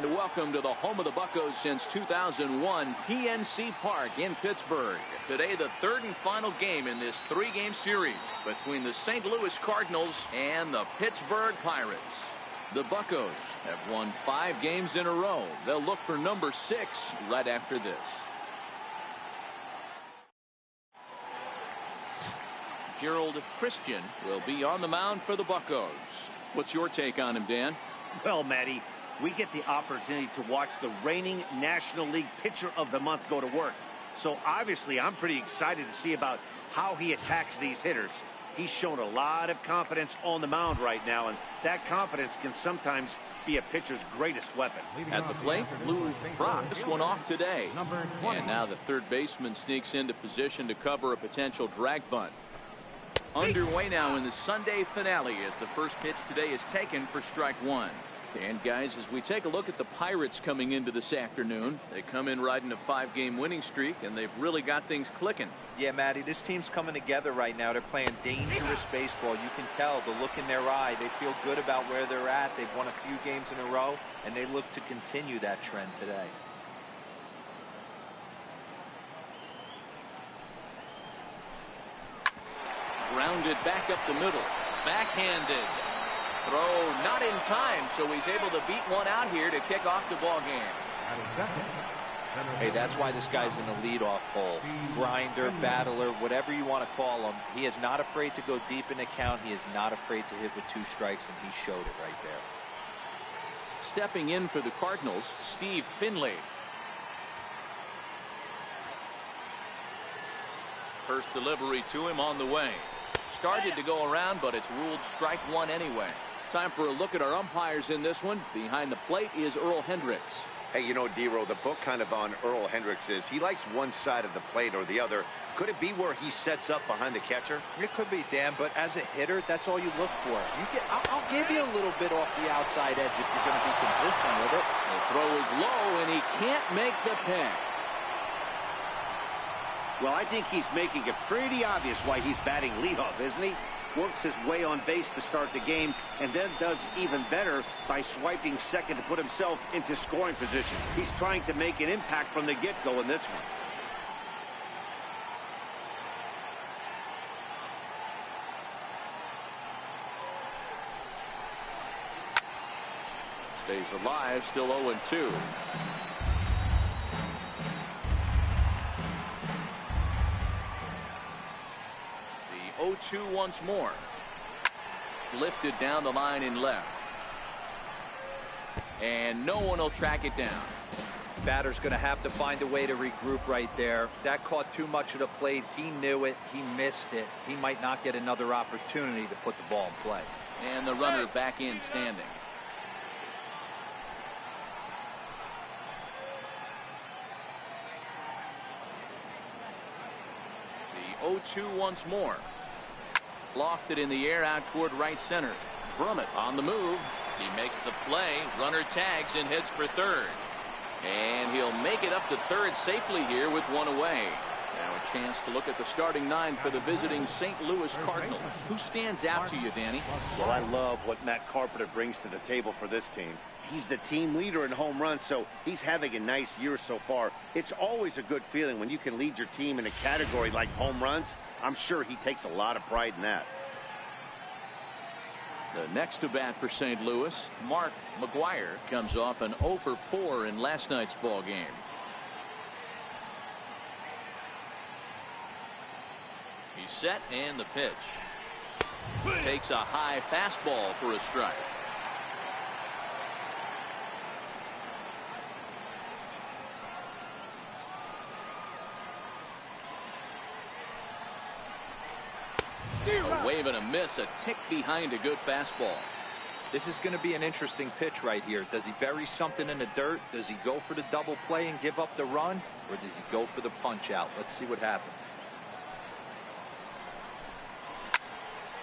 And welcome to the home of the Buccos since 2001, PNC Park in Pittsburgh. Today, the third and final game in this three-game series between the St. Louis Cardinals and the Pittsburgh Pirates. The Buccos have won 5 games in a row. They'll look for number 6 right after this. Gerald Christian will be on the mound for the Buccos. What's your take on him, Dan? Well, Matty, we get the opportunity to watch the reigning National League Pitcher of the Month go to work. So obviously I'm pretty excited to see about how he attacks these hitters. He's shown a lot of confidence on the mound right now, and that confidence can sometimes be a pitcher's greatest weapon. At the plate, Lou Brock. This one off today. And now the third baseman sneaks into position to cover a potential drag bunt. Underway now in the Sunday finale as the first pitch today is taken for strike 1. And guys, as we take a look at the Pirates coming into this afternoon, they come in riding a 5-game winning streak, and they've really got things clicking. Yeah, Matty, this team's coming together right now. They're playing dangerous baseball. You can tell the look in their eye. They feel good about where they're at. They've won a few games in a row, and they look to continue that trend today. Grounded back up the middle. Backhanded. Throw not in time, so he's able to beat one out here to kick off the ball game. Hey, that's why this guy's in the leadoff hole. Grinder, battler, whatever you want to call him. He is not afraid to go deep in the count. He is not afraid to hit with 2 strikes, and he showed it right there. Stepping in for the Cardinals, Steve Finley. First delivery to him on the way. Started to go around, but it's ruled strike 1 anyway. Time for a look at our umpires in this one. Behind the plate is Earl Hendricks. Hey, you know, D-Row, the book kind of on Earl Hendricks is he likes one side of the plate or the other. Could it be where he sets up behind the catcher? It could be, Dan, but as a hitter, that's all you look for. I'll give you a little bit off the outside edge if you're going to be consistent with it. The throw is low, and he can't make the pick. Well, I think he's making it pretty obvious why he's batting leadoff, isn't he? Works his way on base to start the game, and then does even better by swiping second to put himself into scoring position. He's trying to make an impact from the get-go in this one. Stays alive, still 0-2. The 0-2 once more. Lifted down the line in left. And no one will track it down. Batter's going to have to find a way to regroup right there. That caught too much of the plate. He knew it. He missed it. He might not get another opportunity to put the ball in play. And the runner back in standing. The 0-2 once more. Lofted in the air out toward right center. Brummett on the move. He makes the play. Runner tags and heads for third. And he'll make it up to third safely here with one away. Now a chance to look at the starting 9 for the visiting St. Louis Cardinals. Who stands out to you, Danny? Well, I love what Matt Carpenter brings to the table for this team. He's the team leader in home runs, so he's having a nice year so far. It's always a good feeling when you can lead your team in a category like home runs. I'm sure he takes a lot of pride in that. The next to bat for St. Louis, Mark McGuire, comes off an 0 for 4 in last night's ball game. He's set, and the pitch. Takes a high fastball for a strike. A wave and a miss, a tick behind a good fastball. This is going to be an interesting pitch right here. Does he bury something in the dirt? Does he go for the double play and give up the run? Or does he go for the punch out? Let's see what happens.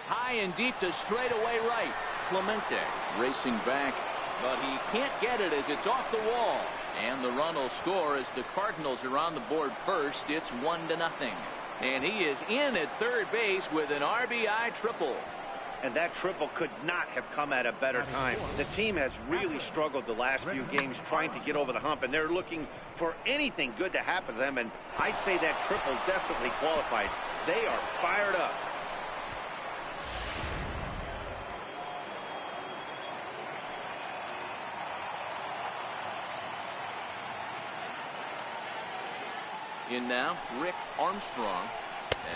High and deep to straightaway right. Clemente racing back, but he can't get it as it's off the wall. And the run will score as the Cardinals are on the board first. It's 1-0. And he is in at third base with an RBI triple. and that triple could not have come at a better time. The team has really struggled the last few games trying to get over the hump, and they're looking for anything good to happen to them, and I'd say that triple definitely qualifies. They are fired up. In now, Rick Armstrong,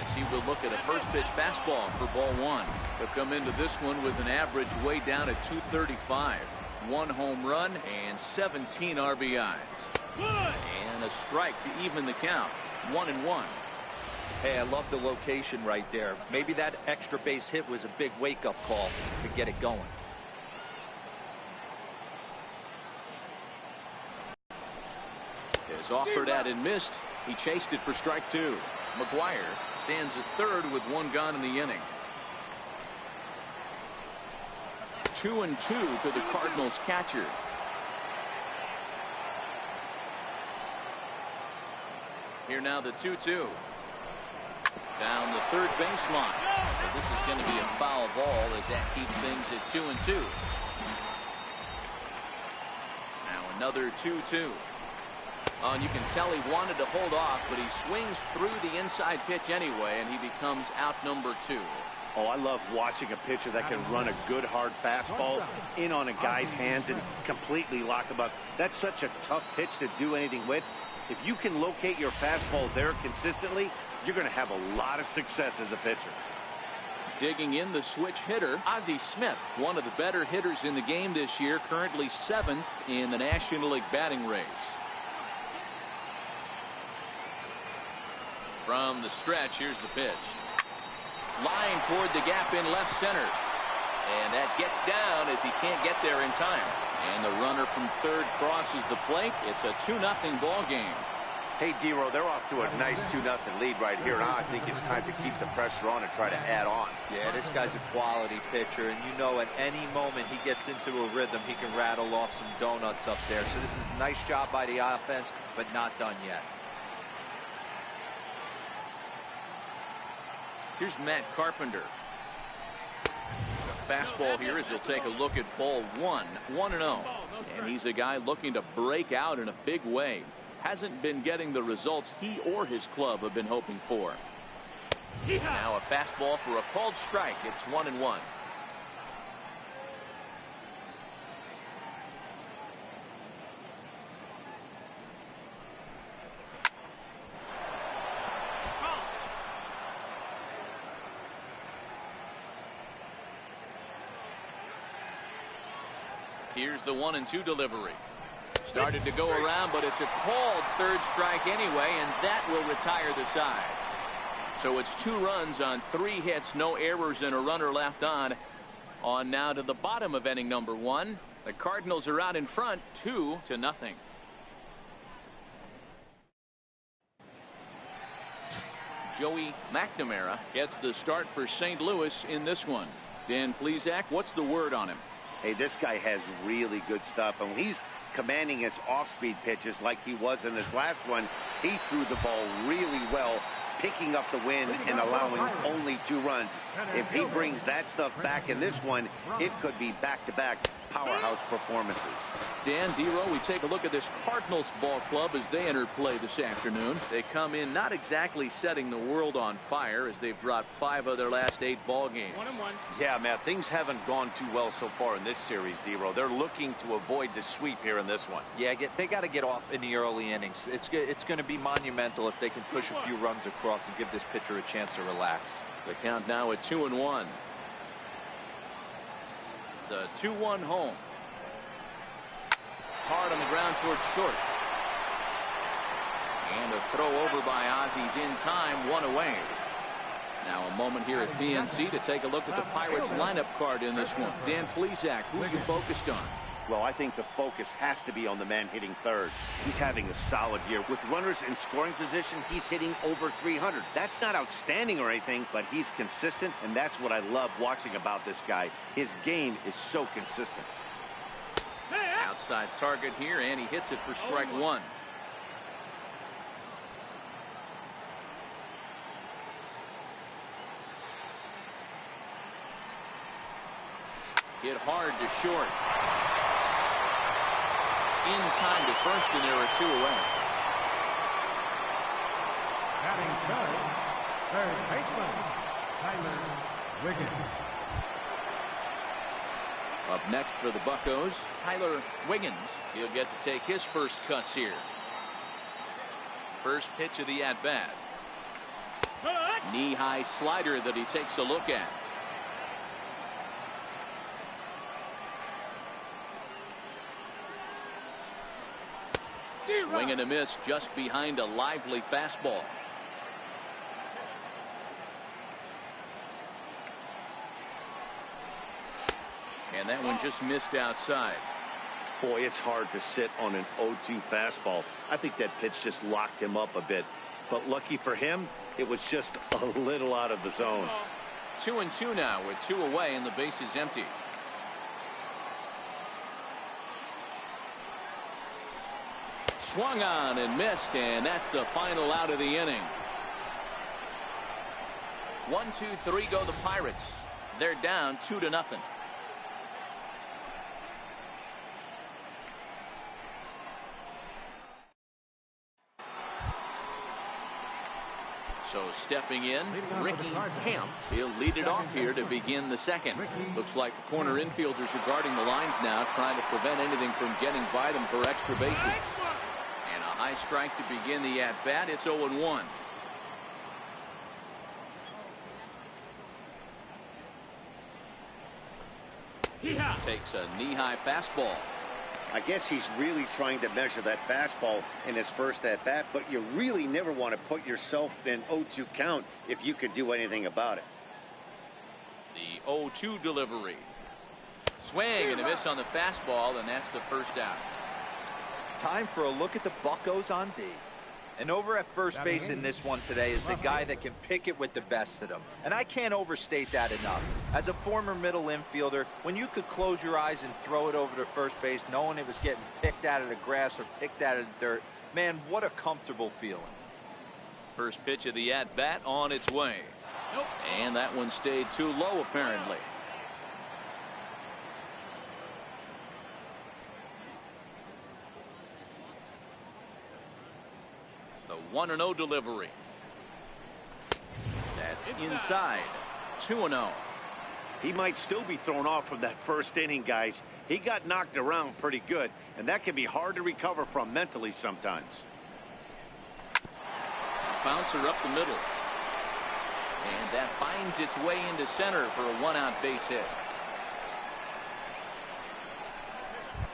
as he will look at a first pitch fastball for ball one. He'll come into this one with an average way down at 235. 1 home run and 17 RBIs. And a strike to even the count. 1-1. Hey, I love the location right there. Maybe that extra base hit was a big wake-up call to get it going. Is offered at and missed. He chased it for strike 2. McGuire stands at third with 1 gone in the inning. 2-2 to the Cardinals catcher. Here now the 2-2. Down the third baseline. But this is going to be a foul ball as that keeps things at 2-2. Now another 2-2. And you can tell he wanted to hold off, but he swings through the inside pitch anyway, and he becomes out number 2. Oh, I love watching a pitcher that can run a good hard fastball in on a guy's hands and completely lock him up. That's such a tough pitch to do anything with. If you can locate your fastball there consistently, you're going to have a lot of success as a pitcher. Digging in the switch hitter, Ozzie Smith, one of the better hitters in the game this year, currently 7th in the National League batting race. From the stretch, here's the pitch. Line toward the gap in left center. And that gets down as he can't get there in time. And the runner from third crosses the plate. It's a 2-0 ball game. Hey, D-Row, they're off to a nice 2-0 lead right here. Now I think it's time to keep the pressure on and try to add on. Yeah, this guy's a quality pitcher, and you know at any moment he gets into a rhythm, he can rattle off some donuts up there. So this is a nice job by the offense, but not done yet. Here's Matt Carpenter. The fastball here as he'll take a look at ball 1, 1-0. And he's a guy looking to break out in a big way. Hasn't been getting the results he or his club have been hoping for. Now a fastball for a called strike. It's 1-1. Here's the 1-2 delivery. Started to go around, but it's a called third strike anyway, and that will retire the side. So it's 2 runs on 3 hits, no errors, and a runner left on. On now to the bottom of inning number 1. The Cardinals are out in front, 2-0. Joey McNamara gets the start for St. Louis in this one. Dan Plesac, what's the word on him? Hey, this guy has really good stuff, and when he's commanding his off-speed pitches like he was in his last one, he threw the ball really well, picking up the win and allowing only 2 runs. If he brings that stuff back in this one, it could be back-to-back powerhouse performances. Dan, D-Row, we take a look at this Cardinals ball club as they enter play this afternoon. They come in not exactly setting the world on fire as they've dropped 5 of their last 8 ball games. 1-1. Yeah, Matt, things haven't gone too well so far in this series, D-Row. They're looking to avoid the sweep here in this one. Yeah, they got to get off in the early innings. It's going to be monumental if they can push a few runs across and give this pitcher a chance to relax. The count now at 2-1. The 2-1 home. Hard on the ground towards short. And a throw over by Ozzie's in time, 1 away. Now a moment here at PNC to take a look at the Pirates lineup card in this one. Dan Plesac, who are you focused on? Well, I think the focus has to be on the man hitting third. He's having a solid year. With runners in scoring position, he's hitting over 300. That's not outstanding or anything, but he's consistent, and that's what I love watching about this guy. His game is so consistent. Outside target here, and he hits it for strike 1. Hit hard to short. In time to first, and there are 2 away. Batting third, third baseman, Tyler Wiggins. Up next for the Buccos, Tyler Wiggins. He'll get to take his first cuts here. First pitch of the at-bat. Knee-high slider that he takes a look at. Swing and a miss just behind a lively fastball. And that one just missed outside. Boy, it's hard to sit on an 0-2 fastball. I think that pitch just locked him up a bit. But lucky for him, it was just a little out of the zone. 2-2 now with 2 away and the base is empty. Swung on and missed, and that's the final out of the inning. 1, 2, 3 go the Pirates. They're down 2-0. So stepping in, Ricky Camp. He'll lead it off here to begin the second. Looks like the corner infielders are guarding the lines now, trying to prevent anything from getting by them for extra bases. And a high strike to begin the at-bat. It's 0-1. Takes a knee-high fastball. I guess he's really trying to measure that fastball in his first at-bat, but you really never want to put yourself in 0-2 count if you could do anything about it. The 0-2 delivery. Swing and a miss on the fastball, and that's the first out. Time for a look at the Buccos on D. And over at first base in this one today is the guy that can pick it with the best of them. And I can't overstate that enough. As a former middle infielder, when you could close your eyes and throw it over to first base knowing it was getting picked out of the grass or picked out of the dirt, man, what a comfortable feeling. First pitch of the at-bat on its way. And that one stayed too low apparently. The 1-0 delivery. That's inside. 2-0. He might still be thrown off from that first inning, guys. He got knocked around pretty good, and that can be hard to recover from mentally sometimes. Bouncer up the middle. And that finds its way into center for a 1-out base hit.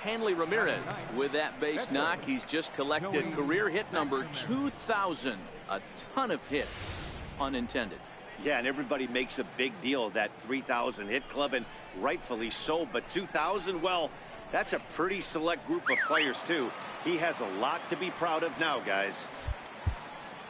Hanley Ramirez with that base knock. He's just collected career hit number 2,000. A ton of hits, pun intended. Yeah, and everybody makes a big deal of that 3,000 hit club, and rightfully so. But 2,000, well, that's a pretty select group of players, too. He has a lot to be proud of now, guys.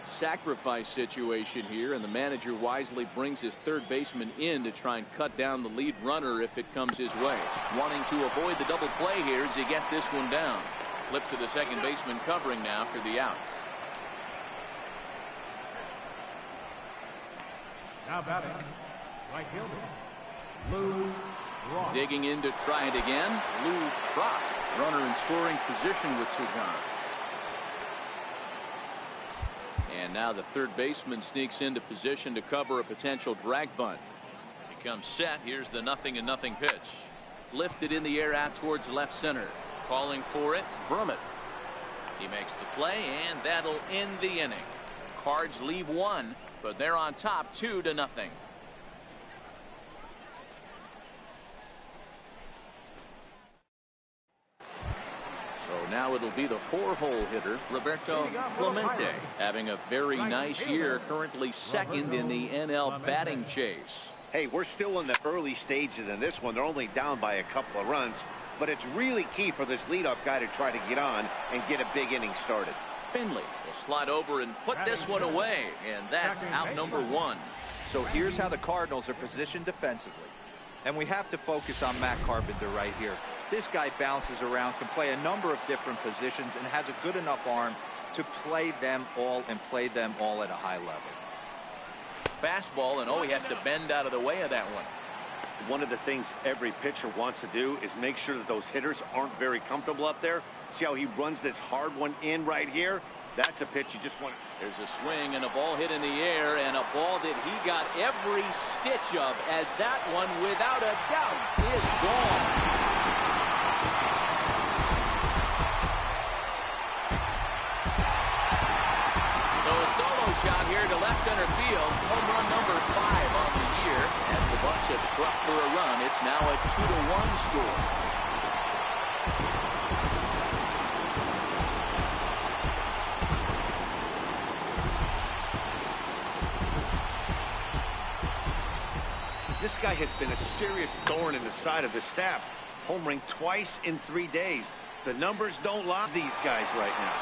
Sacrifice situation here, and the manager wisely brings his third baseman in to try and cut down the lead runner if it comes his way. Wanting to avoid the double play here as he gets this one down. Flip to the second baseman covering now for the out. Now batting, right fielder, Lou Brock. Digging in to try it again, Lou Brock. Runner in scoring position with Sugan. And now the third baseman sneaks into position to cover a potential drag bunt. Becomes set. Here's the 0-0 pitch. Lifted in the air out towards left center. Calling for it, Brummett. He makes the play, and that'll end the inning. Cards leave one, but they're on top 2-0. So now it'll be the 4-hole hitter, Roberto Clemente, having a very nice year, currently second in the NL batting chase. Hey, we're still in the early stages in this one. They're only down by a couple of runs, but it's really key for this leadoff guy to try to get on and get a big inning started. Finley will slide over and put this one away, and that's out number 1. So here's how the Cardinals are positioned defensively. And we have to focus on Matt Carpenter right here. This guy bounces around, can play a number of different positions, and has a good enough arm to play them all and play them all at a high level. Fastball, and he has to bend out of the way of that one. one of the things every pitcher wants to do is make sure that those hitters aren't very comfortable up there. See how he runs this hard one in right here? That's a pitch you just want. There's a swing and a ball hit in the air, and a ball that he got every stitch of, as that one, without a doubt, is gone. So a solo shot here to left center field. Home run number 5 on the year. As the Bucs have struck for a run, it's now a 2-1 score. This guy has been a serious thorn in the side of the staff. Homering twice in 3 days. The numbers don't lie to these guys right now.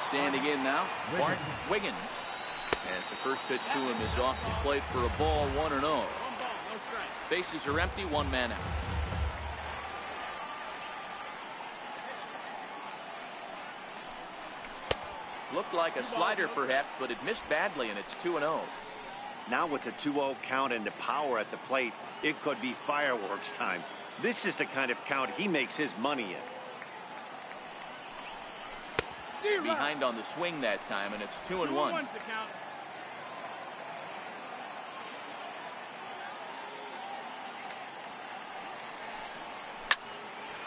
Standing in now, Bart Wiggins. As the first pitch to him is off the plate for a ball, 1-0. Bases are empty, 1 man out. Looked like a slider perhaps, but it missed badly, and it's 2-0. Now with the 2-0 count and the power at the plate, it could be fireworks time. This is the kind of count he makes his money in. Behind on the swing that time, and it's 2-1.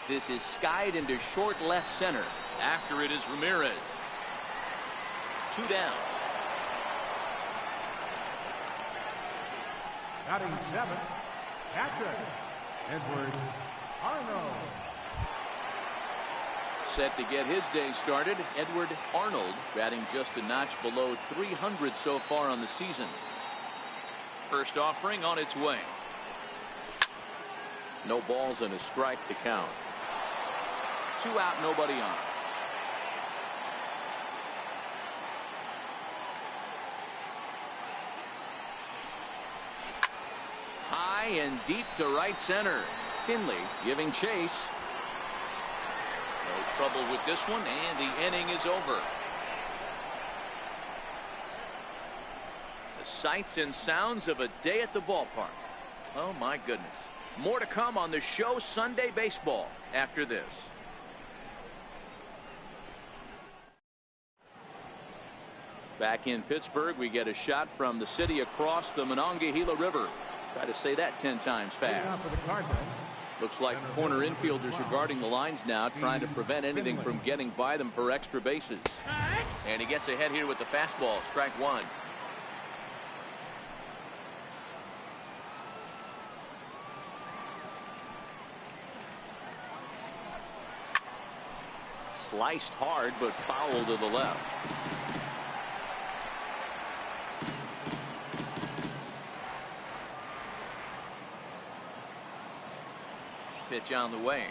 This is skied into short left center. After it is Ramirez. 2 down. Batting 7, catcher, Edward Arnold. Set to get his day started, Edward Arnold, batting just a notch below 300 so far on the season. First offering on its way. No balls and a strike to count. 2 out, nobody on. High and deep to right center. Finley giving chase. No trouble with this one, and the inning is over. The sights and sounds of a day at the ballpark. Oh my goodness. More to come on the show Sunday Baseball after this. Back in Pittsburgh, we get a shot from the city across the Monongahela River. Try to say that 10 times fast. Looks like corner infielders are guarding the lines now, trying to prevent anything from getting by them for extra bases. And he gets ahead here with the fastball. Strike 1. Sliced hard, but foul to the left. Pitch on the way.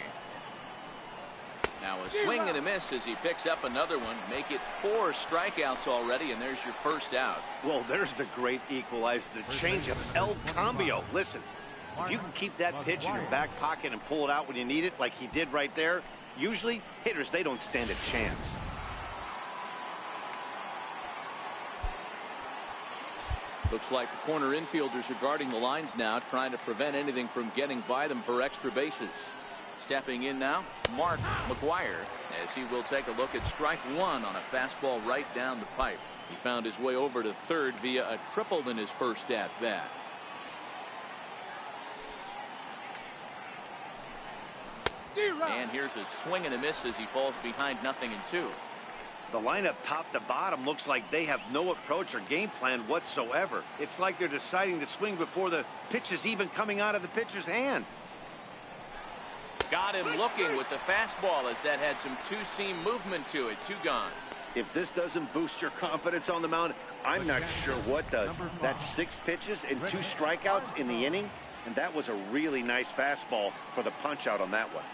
Now a swing and a miss as he picks up another one. Make it 4 strikeouts already, and there's your first out. Well, there's the great equalizer, the changeup, El Cambio. Listen, if you can keep that pitch in your back pocket and pull it out when you need it, like he did right there, usually hitters, they don't stand a chance. Looks like the corner infielders are guarding the lines now, trying to prevent anything from getting by them for extra bases. Stepping in now, Mark McGuire, as he will take a look at strike 1 on a fastball right down the pipe. He found his way over to third via a triple in his first at bat. And here's a swing and a miss as he falls behind 0-2. The lineup top to bottom looks like they have no approach or game plan whatsoever. It's like they're deciding to swing before the pitch is even coming out of the pitcher's hand. Got him looking with the fastball as that had some two-seam movement to it. 2 gone. If this doesn't boost your confidence on the mound, I'm not sure what does. That's 6 pitches and 2 strikeouts in the inning, and that was a really nice fastball for the punch out on that one.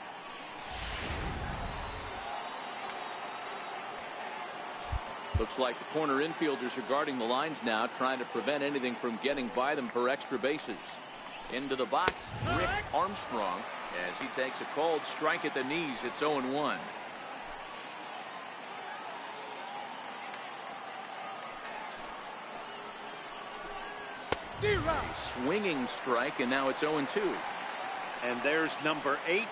Looks like the corner infielders are guarding the lines now, trying to prevent anything from getting by them for extra bases. Into the box, Rick Armstrong, as he takes a cold strike at the knees. It's 0-1. Swinging strike, and now it's 0-2. And there's number 8,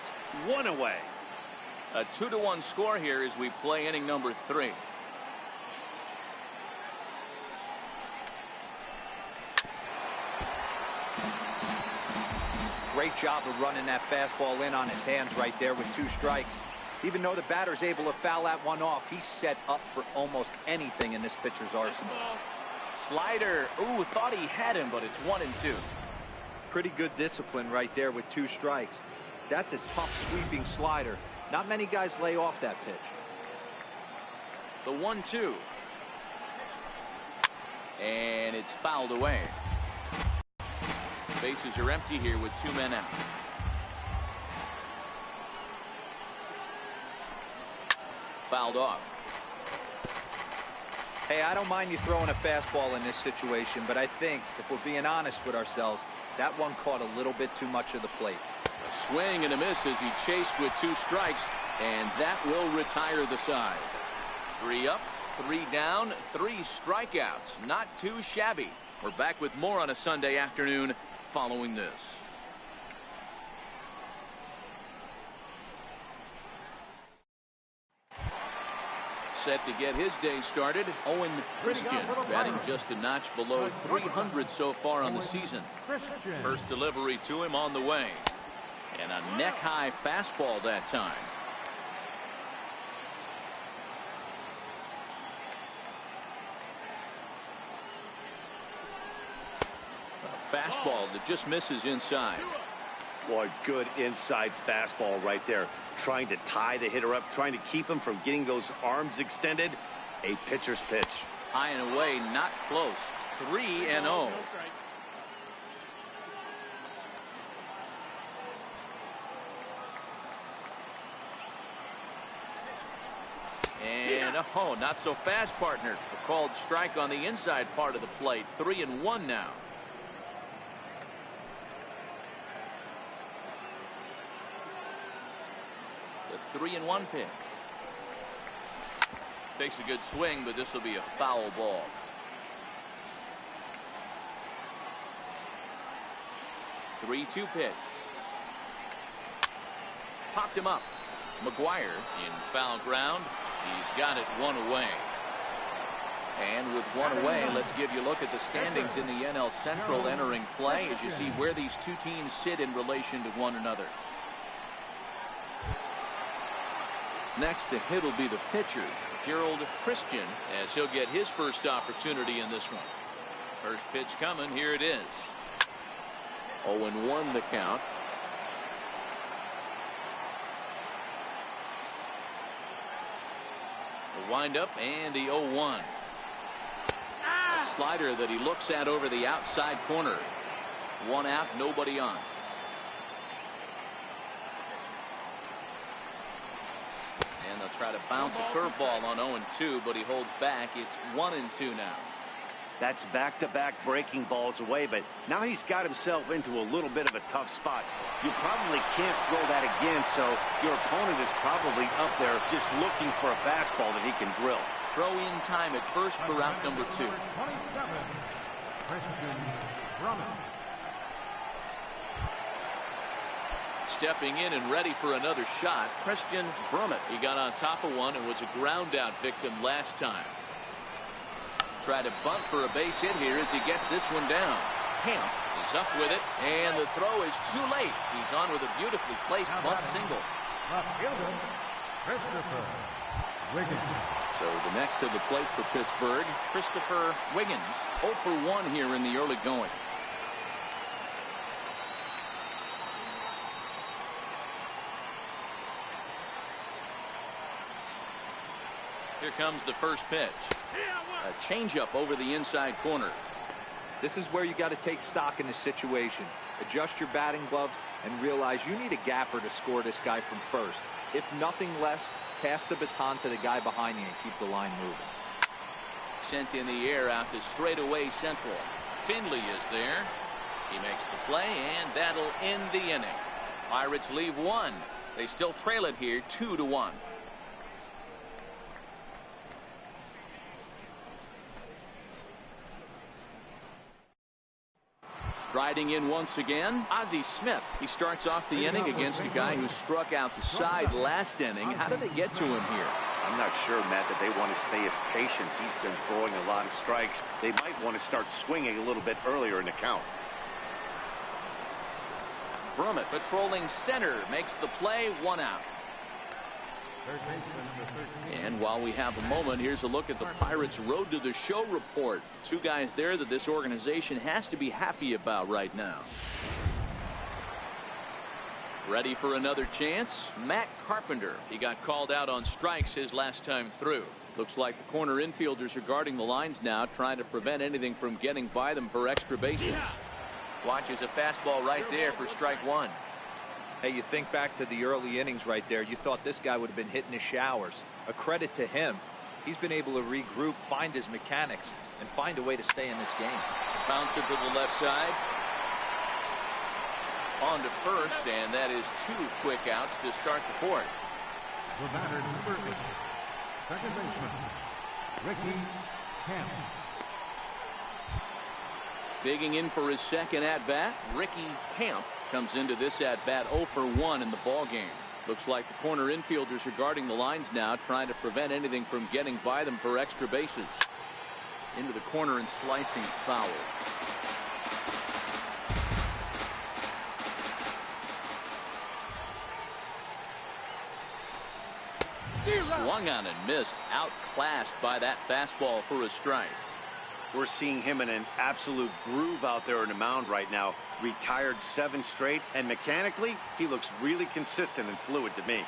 1 away. A 2-1 score here as we play inning number 3. Great job of running that fastball in on his hands right there with 2 strikes. Even though the batter's able to foul that one off, he's set up for almost anything in this pitcher's arsenal. Slider. Ooh, thought he had him, but it's 1-2. Pretty good discipline right there with 2 strikes. That's a tough sweeping slider. Not many guys lay off that pitch. The 1-2. And it's fouled away. Bases are empty here with 2 men out. Fouled off. Hey, I don't mind you throwing a fastball in this situation, but I think if we're being honest with ourselves, that one caught a little bit too much of the plate. A swing and a miss as he chased with 2 strikes, and that will retire the side. 3 up, 3 down, 3 strikeouts. Not too shabby. We're back with more on a Sunday afternoon following this. Set to get his day started, Owen Christian, batting just a notch below 300 so far on the season. First delivery to him on the way. And a neck-high fastball that time. A fastball that just misses inside. Boy, good inside fastball right there. Trying to tie the hitter up, trying to keep him from getting those arms extended. A pitcher's pitch. High and away, not close. 3-0. And oh, not so fast, partner. A called strike on the inside part of the plate. 3-1 now. The 3-1 pitch. Takes a good swing, but this will be a foul ball. The 3-2 pitch. Popped him up. McGuire in foul ground. He's got it 1 away. And with 1 away, let's give you a look at the standings in the NL Central entering play as you see where these 2 teams sit in relation to one another. Next to hit will be the pitcher, Gerald Christian, as he'll get his first opportunity in this one. First pitch coming. Here it is. 0-1 the count. The windup and the 0-1. A slider that he looks at over the outside corner. 1 out, nobody on. And they'll try to bounce a curveball on 0-2, but he holds back. It's 1-2 now. That's back-to-back breaking balls away, but now he's got himself into a little bit of a tough spot. You probably can't throw that again, so your opponent is probably up there just looking for a fastball that he can drill. Throw in time at first for route number 2. Stepping in and ready for another shot, Christian Brummett. He got on top of one and was a ground out victim last time. Try to bunt for a base hit here as he gets this one down. Hamp is up with it, and the throw is too late. He's on with a beautifully placed bunt single. So the next to the plate for Pittsburgh, Christopher Wiggins, 0 for 1 here in the early going. Here comes the first pitch. A changeup over the inside corner. This is where you got to take stock in the situation. Adjust your batting gloves and realize you need a gapper to score this guy from first. If nothing less, pass the baton to the guy behind you and keep the line moving. Sent in the air out to straightaway central. Finley is there. He makes the play, and that'll end the inning. Pirates leave 1. They still trail it here 2-1. Riding in once again, Ozzie Smith. He starts off the inning against a guy who struck out the side last inning. How did they get to him here? I'm not sure, Matt, that they want to stay as patient. He's been throwing a lot of strikes. They might want to start swinging a little bit earlier in the count. Brummett patrolling center makes the play, 1 out. And while we have a moment, here's a look at the Pirates' road to the show report. 2 guys there that this organization has to be happy about right now. Ready for another chance? Matt Carpenter. He got called out on strikes his last time through. Looks like the corner infielders are guarding the lines now, trying to prevent anything from getting by them for extra bases. Watches a fastball right there for strike 1. Hey, you think back to the early innings right there. You thought this guy would have been hitting his showers. A credit to him. He's been able to regroup, find his mechanics, and find a way to stay in this game. Bouncer to the left side. On to first, and that is 2 quick outs to start the 4th. The batter, number 8, second baseman, Ricky Camp. Digging in for his second at-bat, Ricky Camp comes into this at-bat 0 for 1 in the ballgame. Looks like the corner infielders are guarding the lines now, trying to prevent anything from getting by them for extra bases. Into the corner and slicing foul. Swung on and missed, outclassed by that fastball for a strike. We're seeing him in an absolute groove out there on the mound right now. Retired 7 straight, and mechanically, he looks really consistent and fluid to me.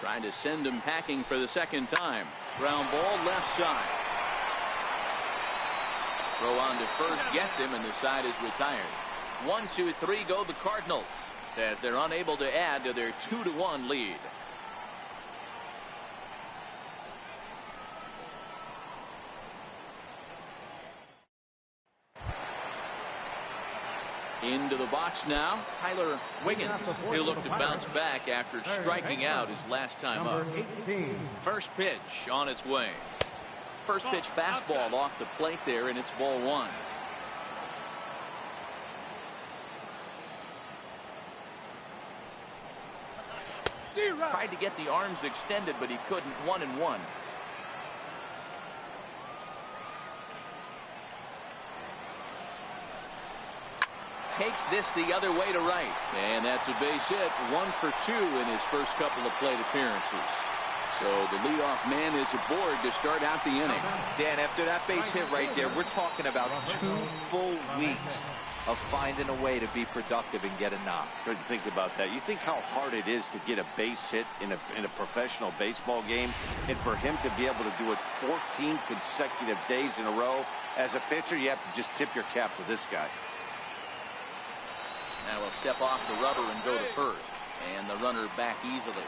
Trying to send him packing for the second time. Ground ball left side. Throw on to first gets him, and the side is retired. 1, 2, 3 go the Cardinals as they're unable to add to their 2-1 lead. Into the box now, Tyler Wiggins. He'll look to bounce back after striking out his last time up. First pitch on its way. First pitch fastball off the plate there, and it's ball 1. Tried to get the arms extended, but he couldn't. 1-1. Takes this the other way to right, and that's a base hit. 1 for 2 in his first couple of plate appearances. So the leadoff man is aboard to start out the inning. Dan, after that base hit right there, we're talking about 2 full weeks of finding a way to be productive and get a knock. Good to think about that. You think how hard it is to get a base hit in a professional baseball game, and for him to be able to do it 14 consecutive days in a row. As a pitcher, you have to just tip your cap to this guy. Now we'll step off the rubber and go to first, and the runner back easily.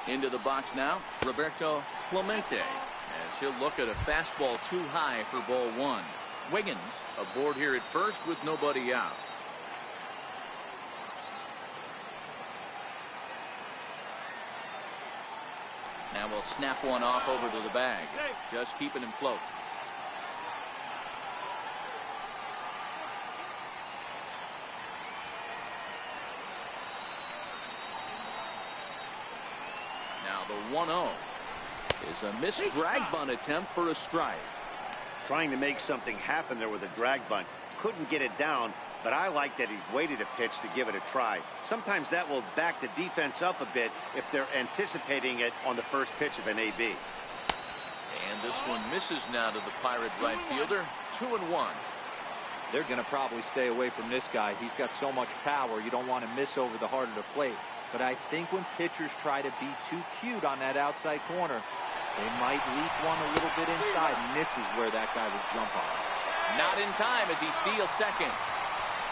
Into the box now, Roberto Clemente, as he'll look at a fastball too high for ball 1. Wiggins aboard here at first with nobody out. Now we'll snap one off over to the bag. Just keeping him float. Now the 1-0 is a missed drag bunt attempt for a strike. Trying to make something happen there with a drag bunt. Couldn't get it down, but I like that he waited a pitch to give it a try. Sometimes that will back the defense up a bit if they're anticipating it on the first pitch of an AB. And this one misses now to the Pirate right fielder. 2-1. They're going to probably stay away from this guy. He's got so much power. You don't want to miss over the heart of the plate. But I think when pitchers try to be too cute on that outside corner, they might leak one a little bit inside, and this is where that guy would jump on. Not in time as he steals second.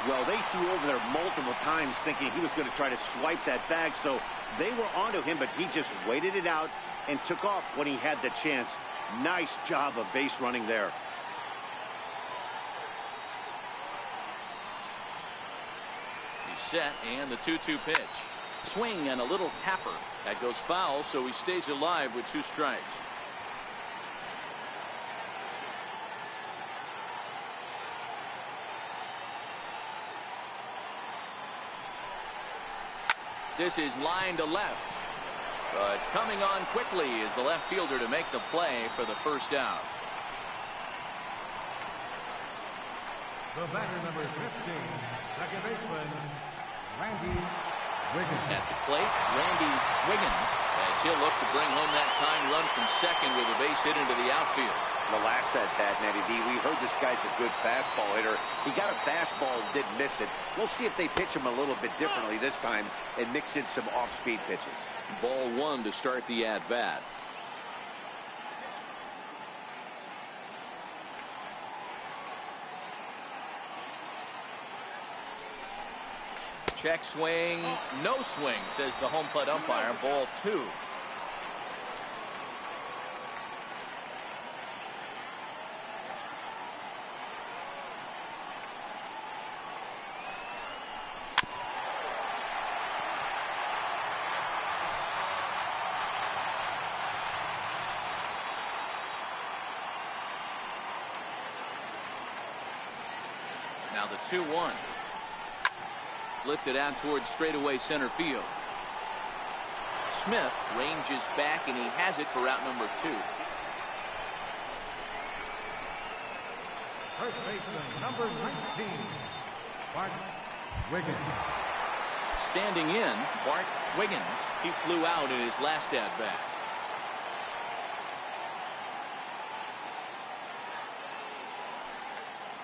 Well, they threw over there multiple times thinking he was going to try to swipe that bag, so they were onto him, but he just waited it out and took off when he had the chance. Nice job of base running there. He's set, and the 2-2 pitch. Swing and a little tapper. That goes foul, so he stays alive with 2 strikes. This is line to left. But coming on quickly is the left fielder to make the play for the first out. The batter, number 15, second baseman, Randy Wiggins. At the plate, Randy Wiggins, as he'll look to bring home that tying run from second with a base hit into the outfield. The last at bat, Natty D, we heard this guy's a good fastball hitter. He got a fastball and didn't miss it. We'll see if they pitch him a little bit differently this time and mix in some off-speed pitches. Ball 1 to start the at-bat. Check swing, no swing, says the home plate umpire. Ball 2. Now the 2-1. Lifted out towards straightaway center field. Smith ranges back, and he has it for out number 2. First baseman, number 19, Bart Wiggins. Standing in, Bart Wiggins. He flew out in his last at-bat.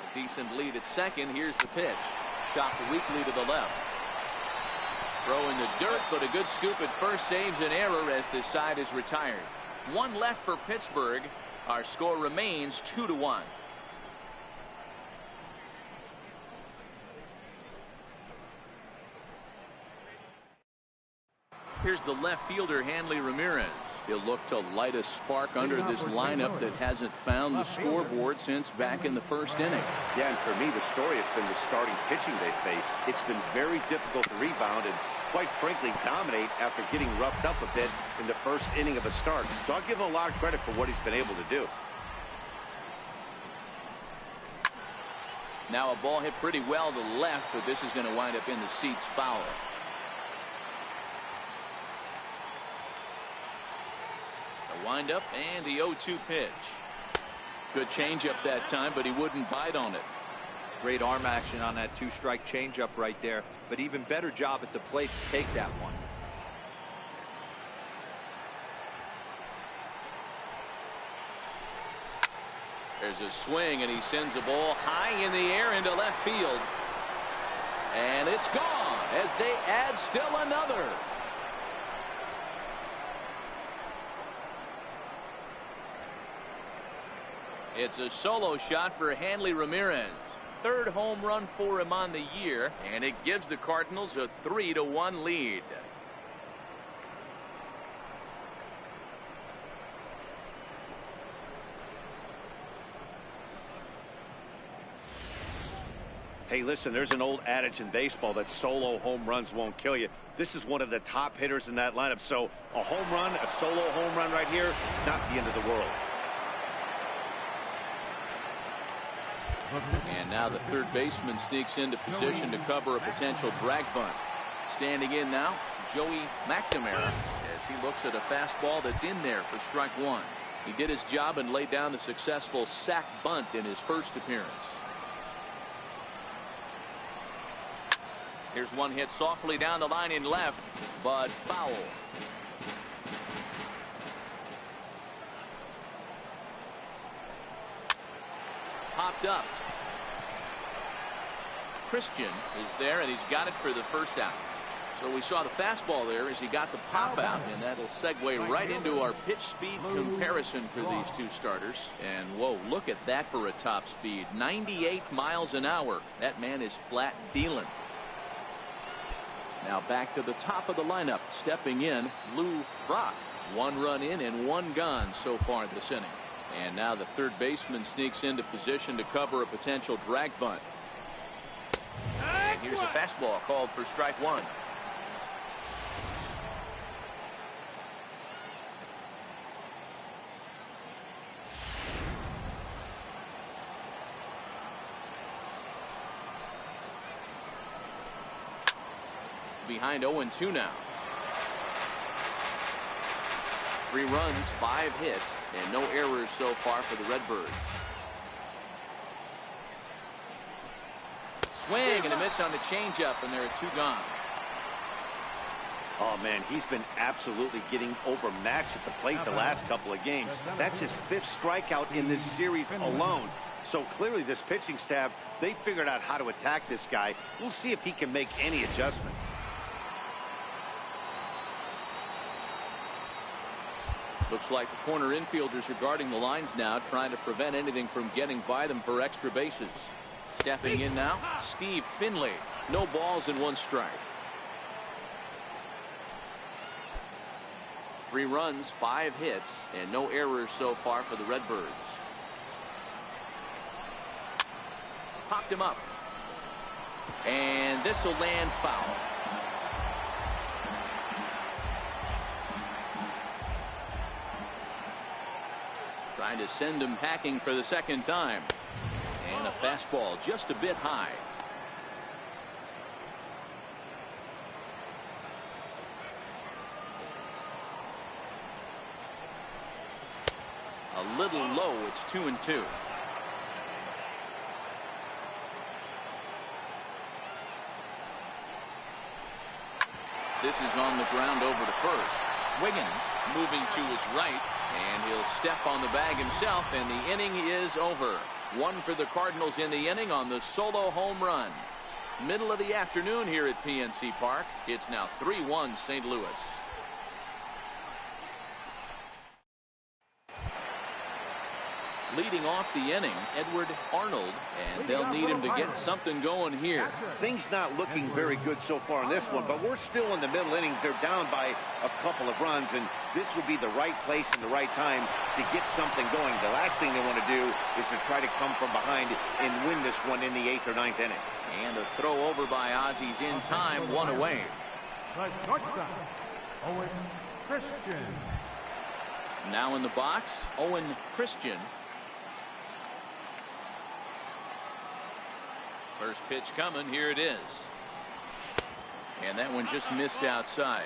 A decent lead at second. Here's the pitch. Shot weakly to the left. Throw in the dirt, but a good scoop at first saves an error as this side is retired. 1 left for Pittsburgh. Our score remains 2-1. Here's the left fielder, Hanley Ramirez. He'll look to light a spark under this lineup that hasn't found the scoreboard since back in the first inning. Yeah, and for me, the story has been the starting pitching they faced. It's been very difficult to rebound and, quite frankly, dominate after getting roughed up a bit in the first inning of a start. So I'll give him a lot of credit for what he's been able to do. Now a ball hit pretty well to the left, but this is going to wind up in the seats foul. Wind up and the 0-2 pitch. Good changeup that time, but he wouldn't bite on it. Great arm action on that 2-strike changeup right there, but even better job at the plate to take that one. There's a swing, and he sends a ball high in the air into left field, and it's gone as they add still another. It's a solo shot for Hanley Ramirez. 3rd home run for him on the year, and it gives the Cardinals a 3-1 lead. Hey, listen, there's an old adage in baseball that solo home runs won't kill you. This is one of the top hitters in that lineup. So a home run, a solo home run right here, it's not the end of the world. And now the 3rd baseman sneaks into position to cover a potential drag bunt. Standing in now, Joey McNamara, as he looks at a fastball that's in there for strike 1. He did his job and laid down the successful sac bunt in his first appearance. Here's one hit softly down the line in left, but foul. Popped up. Christian is there, and he's got it for the first out. So we saw the fastball there as he got the pop out, and that'll segue right into our pitch speed comparison for these 2 starters. And whoa, look at that for a top speed. 98 miles an hour. That man is flat dealing. Now back to the top of the lineup. Stepping in, Lou Brock. 1 run in and 1 gone so far this inning. And now the 3rd baseman sneaks into position to cover a potential drag bunt. And here's a fastball called for strike 1. behind 0-2 now. 3 runs, 5 hits, and no errors so far for the Redbirds. Swing and a miss on the changeup, and there are 2 gone. Oh, man, he's been absolutely getting overmatched at the plate the last couple of games. That's his 5th strikeout in this series alone. So clearly this pitching staff, they figured out how to attack this guy. We'll see if he can make any adjustments. Looks like the corner infielders are guarding the lines now, trying to prevent anything from getting by them for extra bases. Stepping in now, Steve Finley. No balls and 1 strike. 3 runs, 5 hits, and no errors so far for the Redbirds. Popped him up. And this will land foul. Trying to send him packing for the 2nd time. And a fastball just a bit high. A little low. It's 2-2. This is on the ground over to first. Wiggins moving to his right, and he'll step on the bag himself, and the inning is over. 1 for the Cardinals in the inning on the solo home run. Middle of the afternoon here at PNC Park. It's now 3-1 St. Louis. Leading off the inning, Edward Arnold, and they'll need him to get something going here. Things not looking very good so far in this one, but we're still in the middle innings. They're down by a couple of runs, and this would be the right place and the right time to get something going. The last thing they want to do is to try to come from behind and win this one in the 8th or 9th inning. And a throw over by Ozzy's in time, 1 away. The shortstop, Owen Christian. Now in the box, Owen Christian. First pitch coming. Here it is. And that one just missed outside.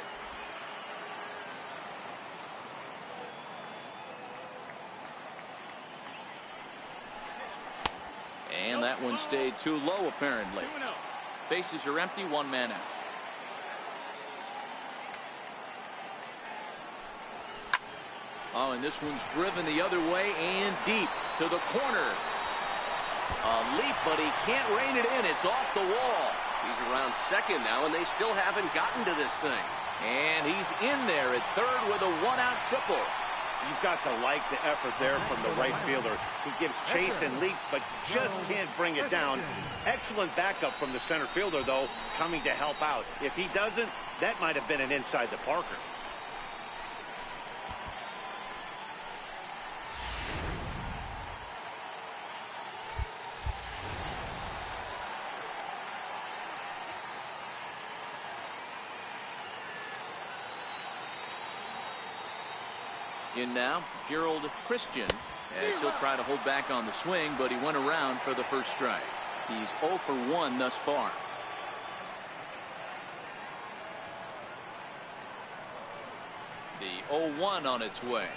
And that one stayed too low, apparently. Bases are empty, 1 man out. Oh, and this one's driven the other way and deep to the corner. A leap, but he can't rein it in. It's off the wall. He's around second now, and they still haven't gotten to this thing. And he's in there at third with a 1-out triple. You've got to like the effort there from the right fielder. He gives chase and leaps, but just can't bring it down. Excellent backup from the center fielder, though, coming to help out. If he doesn't, that might have been an inside the Parker. In now, Gerald Christian, as he'll try to hold back on the swing, but he went around for the first strike. He's 0 for 1 thus far. The 0-1 on its way.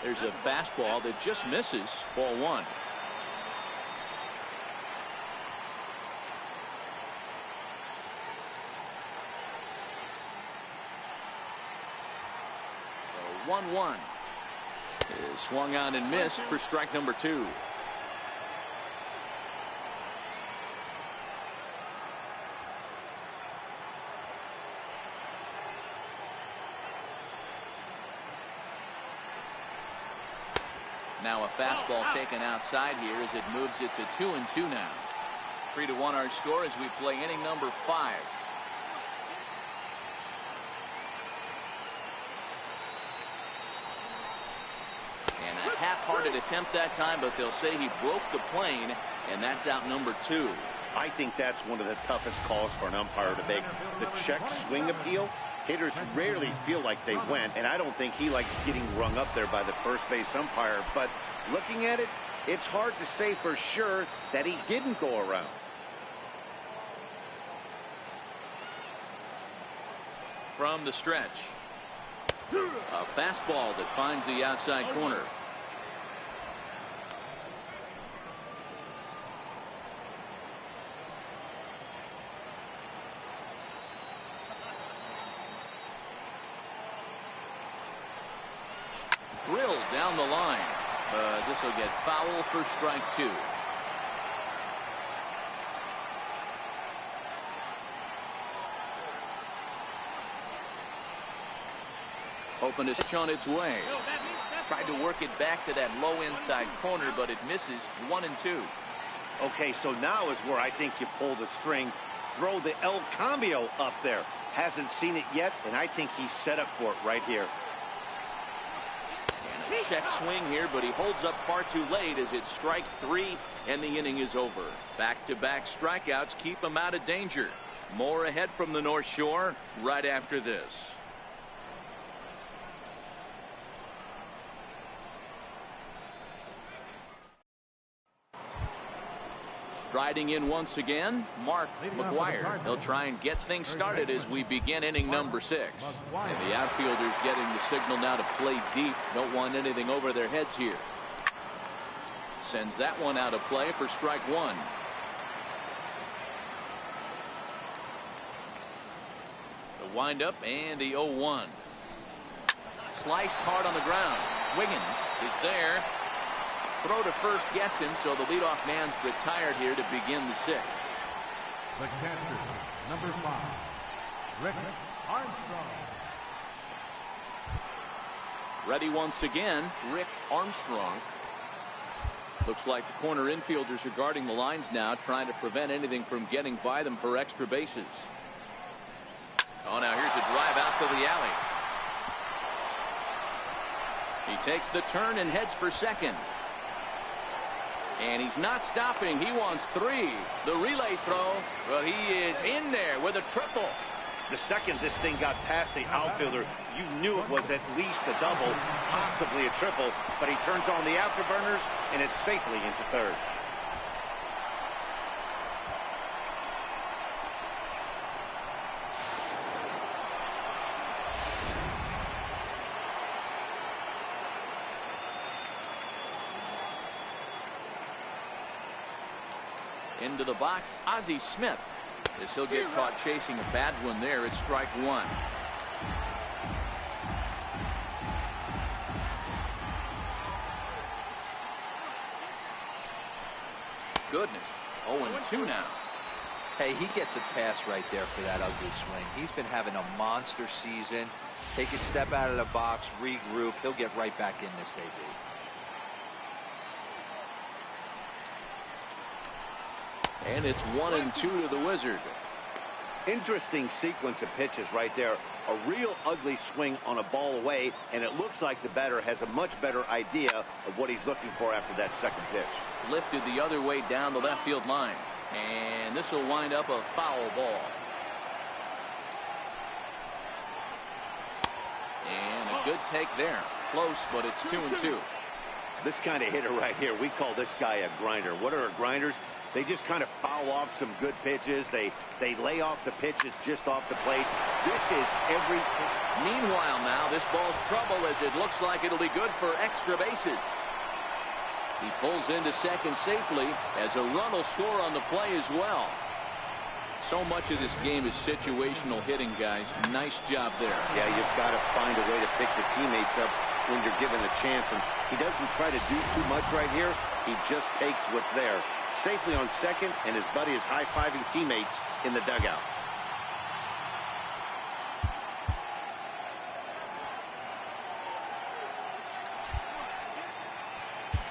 There's a fastball that just misses. Ball 1. The 1-1 is swung on and missed for strike number 2. Now a fastball taken outside here as it moves it to 2-2 now. 3-1 our score as we play inning number 5. And a half-hearted attempt that time, but they'll say he broke the plane, and that's out number 2. I think that's one of the toughest calls for an umpire to make. The check swing appeal. Hitters rarely feel like they went, and I don't think he likes getting rung up there by the first base umpire. But looking at it, it's hard to say for sure that he didn't go around. from the stretch. A fastball that finds the outside corner. Drilled down the line. This will get foul for strike 2. Hoping to pitch on its way. Tried to work it back to that low inside corner, but it misses. 1-2. Okay, so now is where I think you pull the string. Throw the El Cambio up there. Hasn't seen it yet, and I think he's set up for it right here. And a check swing here, but he holds up far too late as it's strike 3, and the inning is over. Back-to-back strikeouts keep him out of danger. More ahead from the North Shore right after this. Striding in once again, Mark McGuire. He'll try and get things started as we begin inning number 6. And the outfielders getting the signal now to play deep. Don't want anything over their heads here. Sends that one out of play for strike 1. The windup and the 0-1. Sliced hard on the ground. Wiggins is there. Throw to first gets him, so the leadoff man's retired here to begin the 6th. The catcher, number 5, Rick Armstrong. Ready once again, Rick Armstrong. Looks like the corner infielders are guarding the lines now, trying to prevent anything from getting by them for extra bases. Oh, now here's a drive out to the alley. He takes the turn and heads for second. And he's not stopping. He wants 3. The relay throw. Well, he is in there with a triple. The second this thing got past the outfielder, you knew it was at least a double, possibly a triple, but he turns on the afterburners and is safely into third. Into the box, Ozzie Smith. As he'll get caught chasing a bad one there. It's strike 1. Goodness. 0-2 now. Hey, he gets a pass right there for that ugly swing. He's been having a monster season. Take a step out of the box, regroup. He'll get right back in this AB. And it's 1-2 to the Wizard. Interesting sequence of pitches right there. A real ugly swing on a ball away, and it looks like the batter has a much better idea of what he's looking for after that second pitch. Lifted the other way down the left field line. And this will wind up a foul ball. And a good take there. Close, but it's 2-2. This kind of hitter right here, we call this guy a grinder. What are grinders? They just kind of foul off some good pitches. They lay off the pitches just off the plate. This is every. Meanwhile now, this ball's trouble as it looks like it'll be good for extra bases. He pulls into second safely as a run will score on the play as well. So much of this game is situational hitting, guys. Nice job there. Yeah, you've got to find a way to pick the teammates up when you're given a chance. And he doesn't try to do too much right here. He just takes what's there. Safely on second, and his buddy is high-fiving teammates in the dugout.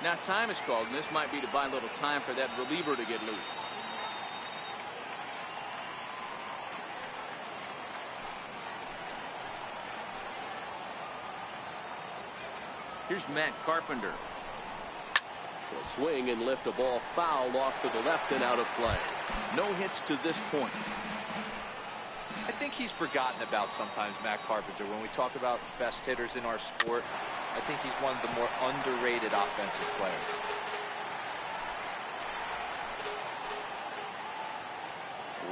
Now time is called, and this might be to buy a little time for that reliever to get loose. Here's Matt Carpenter. Will swing and lift a ball foul off to the left and out of play. No hits to this point. I think he's forgotten about sometimes Matt Carpenter. When we talk about best hitters in our sport, I think he's one of the more underrated offensive players.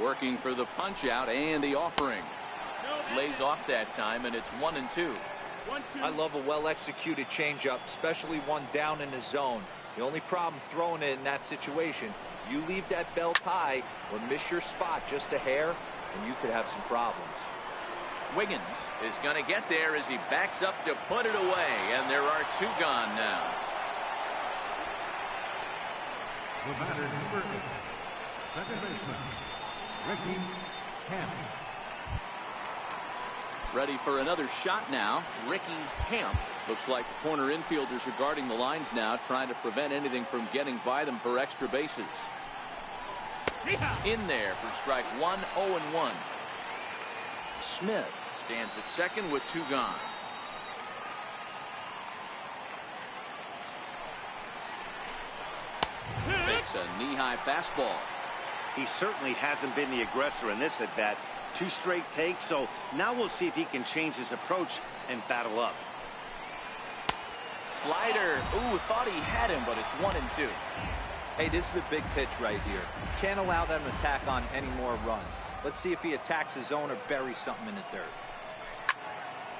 Working for the punch out and the offering. Lays off that time, and it's 1-2. I love a well-executed changeup, especially one down in the zone. The only problem throwing it in that situation, you leave that belt high or miss your spot just a hair, and you could have some problems. Wiggins is going to get there as he backs up to put it away, and there are 2 gone now. The batter, number 8, second baseman, Ricky Camp. Ready for another shot now. Ricky Camp. Looks like the corner infielders are guarding the lines now, trying to prevent anything from getting by them for extra bases. In there for strike 1, 0-1. Smith stands at second with 2 gone. Takes a knee-high fastball. He certainly hasn't been the aggressor in this at-bat. 2 straight takes, so now we'll see if he can change his approach and battle up. Slider. Ooh, thought he had him, but it's 1-2. Hey, this is a big pitch right here. Can't allow them to tack on any more runs. Let's see if he attacks his zone or buries something in the dirt.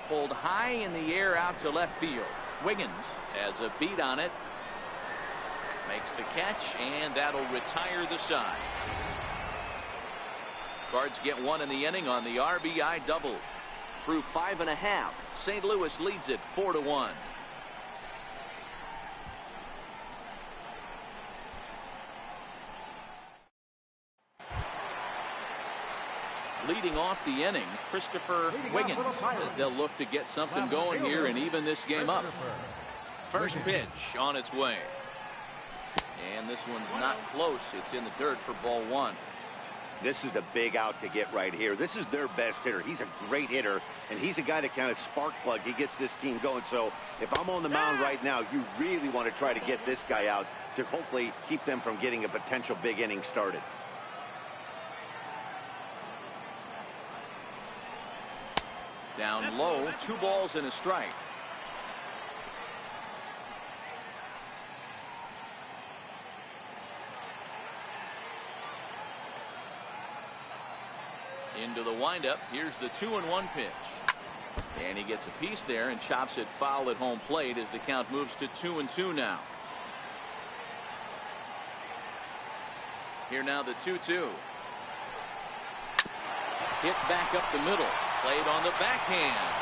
Pulled high in the air out to left field. Wiggins has a beat on it. Makes the catch, and that'll retire the side. Cards get 1 in the inning on the RBI double. Through 5.5, St. Louis leads it 4-1. Leading off the inning, Christopher Wiggins, as they'll look to get something going here and even this game up. First pitch on its way. And this one's not close. It's in the dirt for ball 1. This is a big out to get right here. This is their best hitter. He's a great hitter, and he's a guy that kind of spark plug. He gets this team going. So if I'm on the mound right now, you really want to try to get this guy out to hopefully keep them from getting a potential big inning started. Down low, 2 balls and a strike. Into the windup. Here's the 2-1 pitch. And he gets a piece there and chops it foul at home plate as the count moves to 2-2 now. Here now the 2-2. Hit back up the middle. Played on the backhand.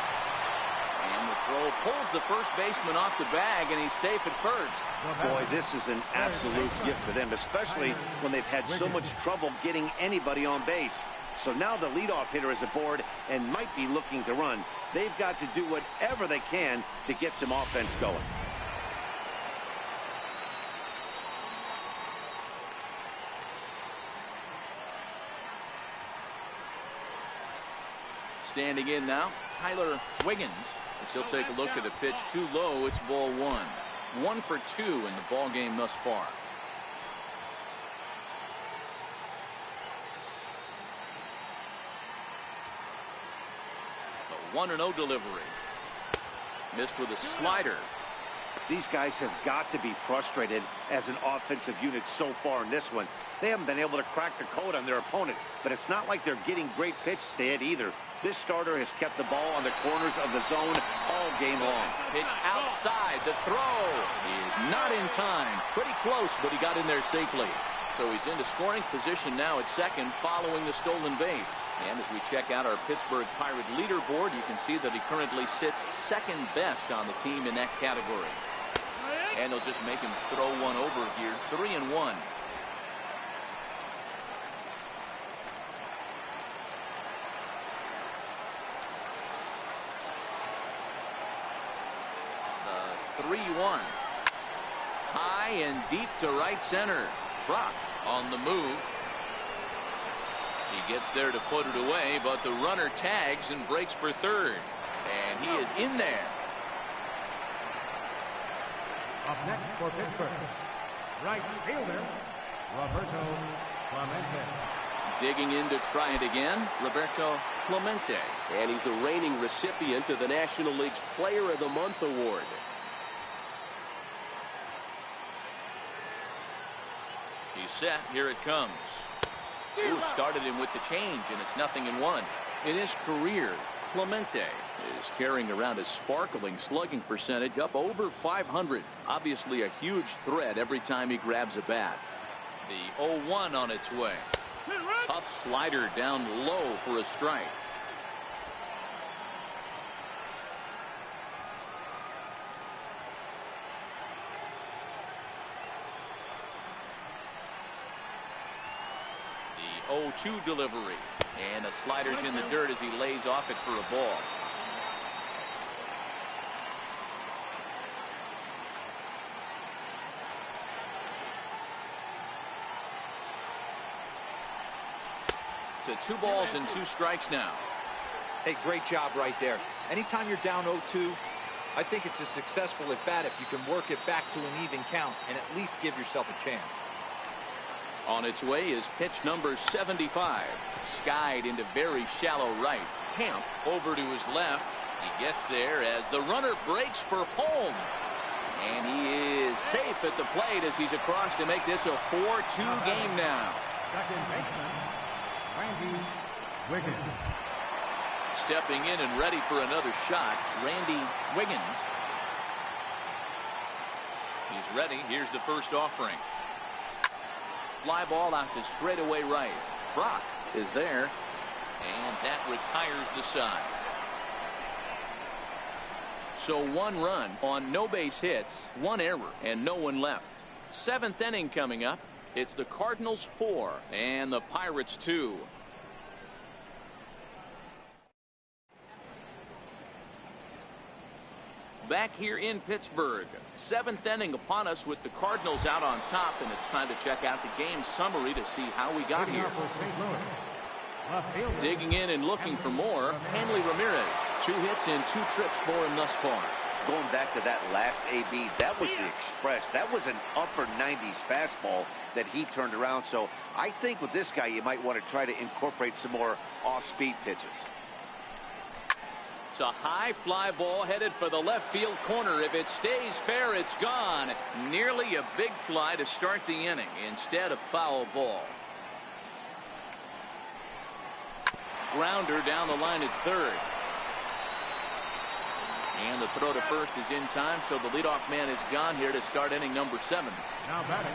And the throw pulls the first baseman off the bag, and he's safe at first. Boy, this is an absolute gift for them, especially when they've had so much trouble getting anybody on base. So now the leadoff hitter is aboard and might be looking to run. They've got to do whatever they can to get some offense going. Standing in now, Tyler Wiggins. As he'll take a look at a pitch too low. It's ball 1. 1 for 2 in the ball game thus far. The 1-0 delivery. Missed with a slider. These guys have got to be frustrated as an offensive unit so far in this one. They haven't been able to crack the code on their opponent, but it's not like they're getting great pitches to hit either. This starter has kept the ball on the corners of the zone all game long. Pitch outside. The throw is not in time. Pretty close, but he got in there safely. So he's into scoring position now at second following the stolen base. And as we check out our Pittsburgh Pirate leaderboard, you can see that he currently sits second best on the team in that category. And they'll just make him throw one over here. 3-1. The 3-1. High and deep to right center. Brock on the move. He gets there to put it away, but the runner tags and breaks for third. And he is in there. Up next for Pittsburgh, right fielder, Roberto Clemente. Digging in to try it again, Roberto Clemente. And he's the reigning recipient of the National League's Player of the Month award. He's set. Here it comes. Ooh, started him with the change, and it's 0-1. In his career, Clemente is carrying around a sparkling slugging percentage up over 500. Obviously a huge threat every time he grabs a bat. The 0-1 on its way. Tough slider down low for a strike. The 0-2 delivery. And the slider's in the dirt as he lays off it for a ball. To 2 balls and 2 strikes now. Hey, great job right there. Anytime you're down 0-2, I think it's a successful at bat if you can work it back to an even count and at least give yourself a chance. On its way is pitch number 75. Skied into very shallow right. Camp over to his left. He gets there as the runner breaks for home. And he is safe at the plate as he's across to make this a 4-2 game now. Second baseman, Randy Wiggins. Stepping in and ready for another shot, Randy Wiggins. He's ready. Here's the first offering. Fly ball out to straightaway right. Brock is there, and that retires the side. So 1 run on no base hits, 1 error, and no one left. 7th inning coming up. It's the Cardinals 4 and the Pirates 2. Back here in Pittsburgh, 7th inning upon us with the Cardinals out on top, and it's time to check out the game summary to see how we got here. Digging in and looking for more, Hanley Ramirez. 2 hits and 2 trips for him thus far. Going back to that last AB, that was the express. That was an upper 90s fastball that he turned around. So I think with this guy, you might want to try to incorporate some more off-speed pitches. It's a high fly ball headed for the left field corner. If it stays fair, it's gone. Nearly a big fly to start the inning. Instead, a foul ball. Grounder down the line at third. And the throw to first is in time, so the leadoff man is gone here to start inning number 7. Now batting,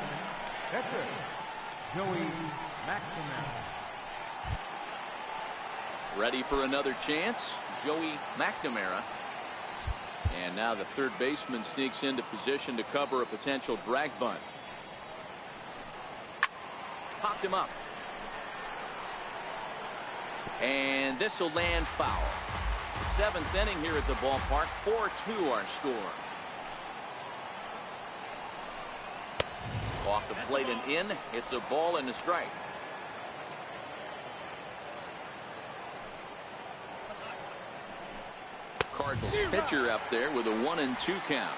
pitcher, Joey McNamara. Ready for another chance, Joey McNamara. And now the third baseman sneaks into position to cover a potential drag bunt. Popped him up. And this will land foul. 7th inning here at the ballpark. 4-2 our score. Off the plate and in. It's a ball and a strike. Cardinals pitcher up there with a 1-2 count.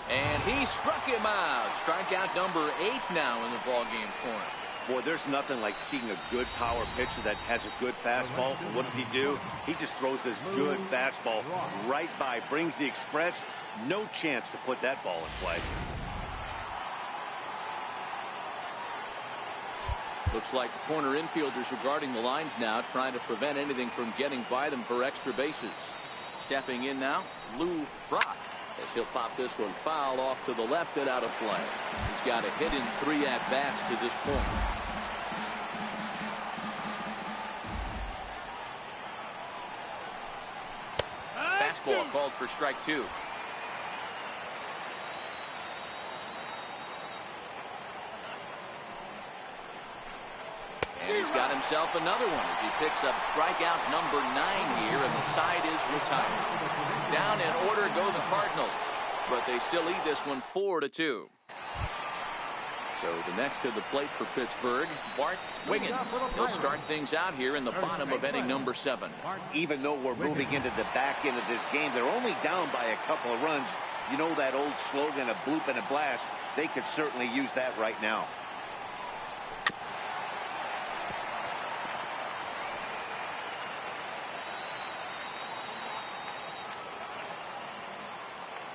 And he struck him out. Strikeout number 8 now in the ballgame for him. Boy, there's nothing like seeing a good power pitcher that has a good fastball. And what does he do? He just throws this good fastball right by, brings the express. No chance to put that ball in play. Looks like the corner infielders are guarding the lines now, trying to prevent anything from getting by them for extra bases. Stepping in now, Lou Brock, as he'll pop this one foul off to the left and out of play. He's got a hit in 3 at-bats to this point. Fastball called for strike 2. And he's got himself another one as he picks up strikeout number 9 here, and the side is retired. Down in order go the Cardinals, but they still lead this one 4-2. So the next to the plate for Pittsburgh, Bart Wiggins. He'll start things out here in the bottom of inning number 7. Even though we're moving into the back end of this game, they're only down by a couple of runs. You know that old slogan, a bloop and a blast. They could certainly use that right now.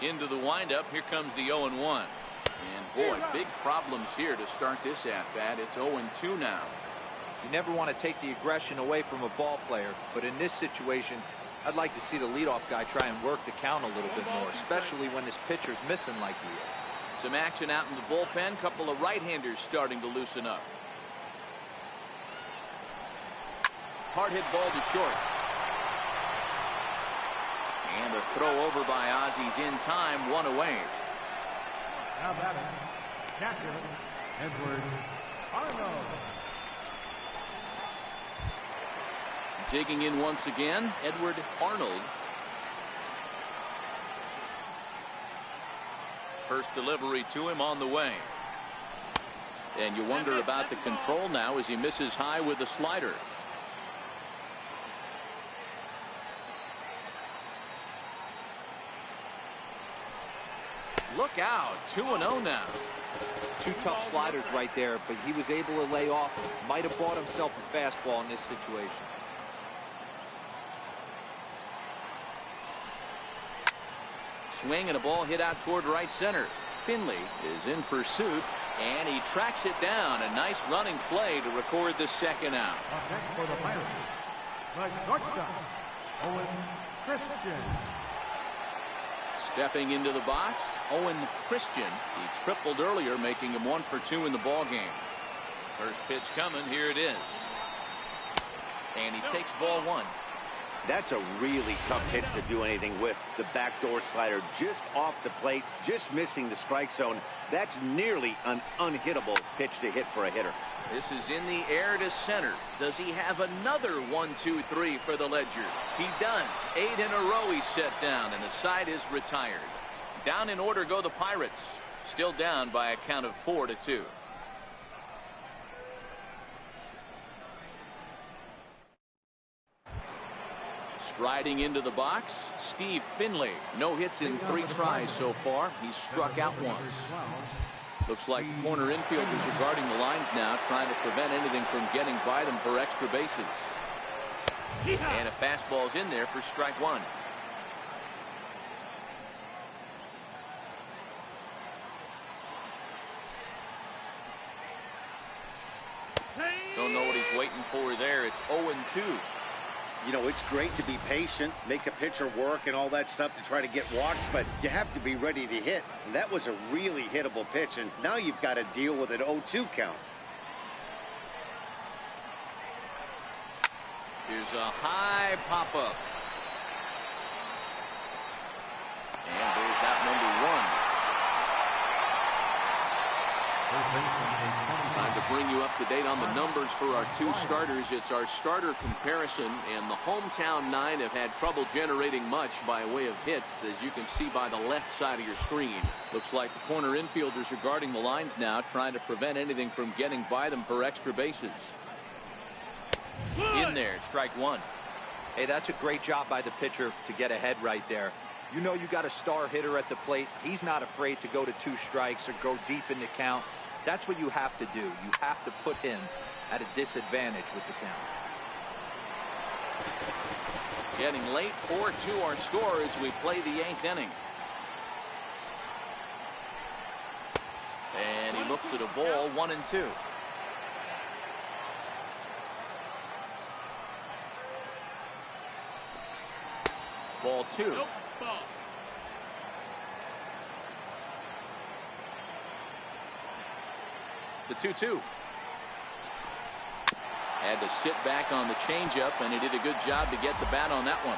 Into the windup. Here comes the 0-1. And boy, big problems here to start this at-bat. It's 0-2 now. You never want to take the aggression away from a ball player, but in this situation, I'd like to see the leadoff guy try and work the count a little bit more, especially when this pitcher's missing like he is. Some action out in the bullpen. Couple of right-handers starting to loosen up. Hard hit ball to short. And a throw over by Ozzy's in time, one away. Now batting, catcher, Edward Arnold. Digging in once again, Edward Arnold. First delivery to him on the way. And you wonder about the control now as he misses high with the slider. Look out, 2-0 now. Two tough sliders right there, but he was able to lay off. Might have bought himself a fastball in this situation. Swing and a ball hit out toward right center. Finley is in pursuit, and he tracks it down. A nice running play to record the second out. Next for the Pirates, the shortstop, Owen Christian. Stepping into the box, Owen Christian. He tripled earlier, making him 1 for 2 in the ball game. First pitch coming. Here it is. And he takes ball one. That's a really tough pitch to do anything with. The backdoor slider just off the plate, just missing the strike zone. That's nearly an unhittable pitch to hit for a hitter. This is in the air to center. Does he have another 1-2-3 for the Ledger? He does. 8 in a row he's set down, and the side is retired. Down in order go the Pirates. Still down by a count of 4-2. Striding into the box, Steve Finley. No hits in 3 tries so far. He's struck out once. Looks like the corner infielders are guarding the lines now, trying to prevent anything from getting by them for extra bases. And a fastball's in there for strike one. Don't know what he's waiting for there. It's 0-2. You know, it's great to be patient, make a pitcher work and all that stuff to try to get walks, but you have to be ready to hit. And that was a really hittable pitch, and now you've got to deal with an 0-2 count. Here's a high pop-up. And there's out number one. Time to bring you up to date on the numbers for our 2 starters. It's our starter comparison, and the hometown 9 have had trouble generating much by way of hits, as you can see by the left side of your screen. Looks like the corner infielders are guarding the lines now, trying to prevent anything from getting by them for extra bases. In there, strike one. Hey, that's a great job by the pitcher to get ahead right there. You know you got a star hitter at the plate. He's not afraid to go to 2 strikes or go deep in the count. That's what you have to do. You have to put him at a disadvantage with the count. Getting late, 4-2 our score as we play the 8th inning. And he looks at a ball, 1-2. Ball 2. The 2-2. Had to sit back on the changeup, and he did a good job to get the bat on that one.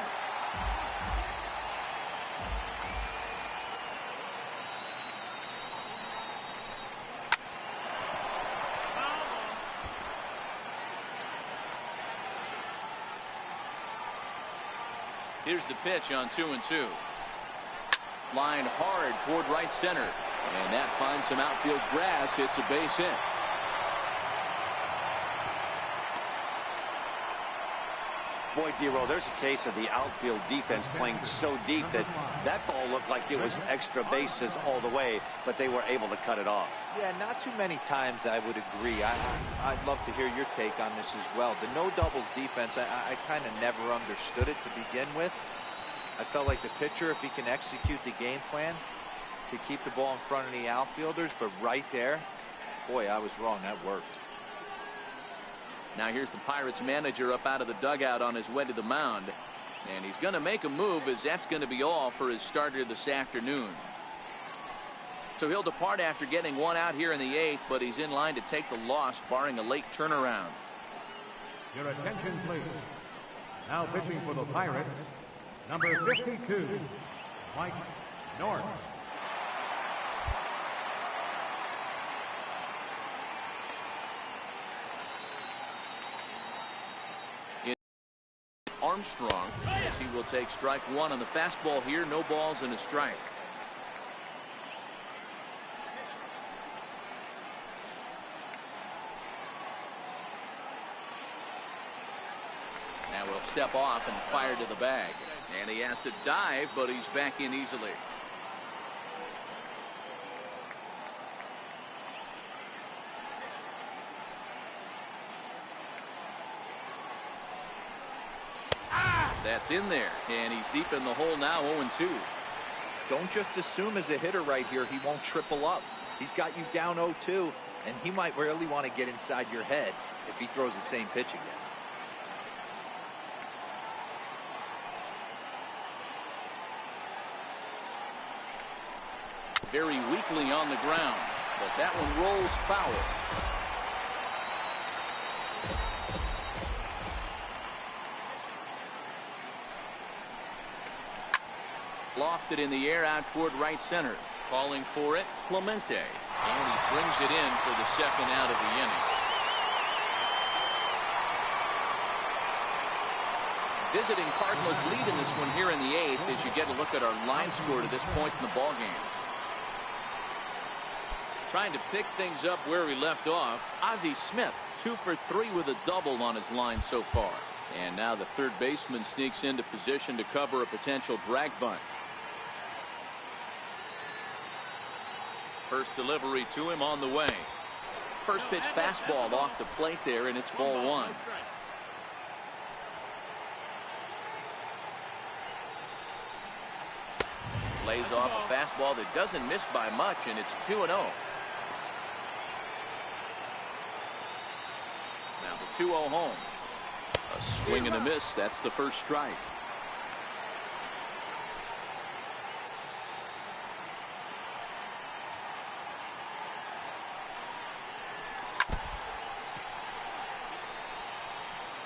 Here's the pitch on 2-2. Line hard toward right center. And that finds some outfield grass. It's a base hit. Boy, D-Roll, there's a case of the outfield defense playing so deep that that ball looked like it was extra bases all the way, but they were able to cut it off. Yeah, not too many times I would agree. I'd love to hear your take on this as well. The no doubles defense, I kind of never understood it to begin with. I felt like the pitcher, if he can execute the game plan, to keep the ball in front of the outfielders, but right there, boy, I was wrong. That worked. Now here's the Pirates manager up out of the dugout on his way to the mound. And he's going to make a move, as that's going to be all for his starter this afternoon. So he'll depart after getting one out here in the 8th, but he's in line to take the loss, barring a late turnaround. Your attention, please. Now pitching for the Pirates, number 52, Mike North. Armstrong, as he will take strike one on the fastball here. No balls and a strike. Now we'll step off and fire to the bag. And he has to dive, but he's back in easily. That's in there, and he's deep in the hole now, 0-2. Don't just assume as a hitter right here he won't triple up. He's got you down 0-2, and he might really want to get inside your head if he throws the same pitch again. Very weakly on the ground, but that one rolls foul. Lofted in the air out toward right center. Calling for it, Clemente. And he brings it in for the second out of the inning. Visiting Cardinals lead in this one here in the 8th as you get a look at our line score to this point in the ballgame. Trying to pick things up where we left off, Ozzie Smith, 2 for 3 with a double on his line so far. And now the third baseman sneaks into position to cover a potential drag bunt. First delivery to him on the way. First pitch fastball off the plate there, and it's ball 1. Lays off a fastball that doesn't miss by much, and it's 2-0. Now the 2-0 home. A swing and a miss. That's the first strike.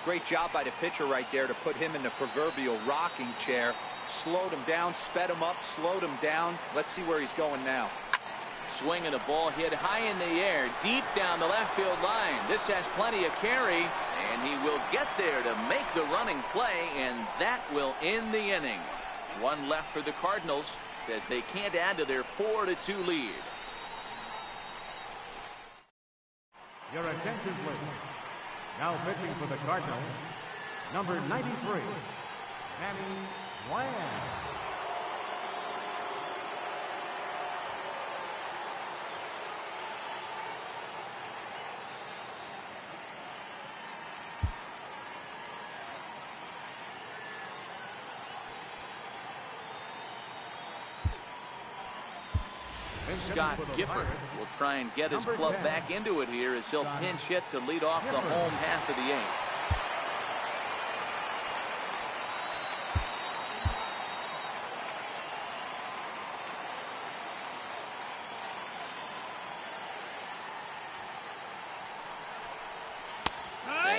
Great job by the pitcher right there to put him in the proverbial rocking chair. Slowed him down, sped him up, slowed him down. Let's see where he's going now. Swing and a ball hit high in the air, deep down the left field line. This has plenty of carry, and he will get there to make the running play, and that will end the inning. One left for the Cardinals as they can't add to their 4-2 lead. Your attention, please. Now pitching for the Cardinals, number 93, Manny Bland. Scott Gifford will try and get his club back into it here as he'll pinch hit to lead off the home half of the 8th.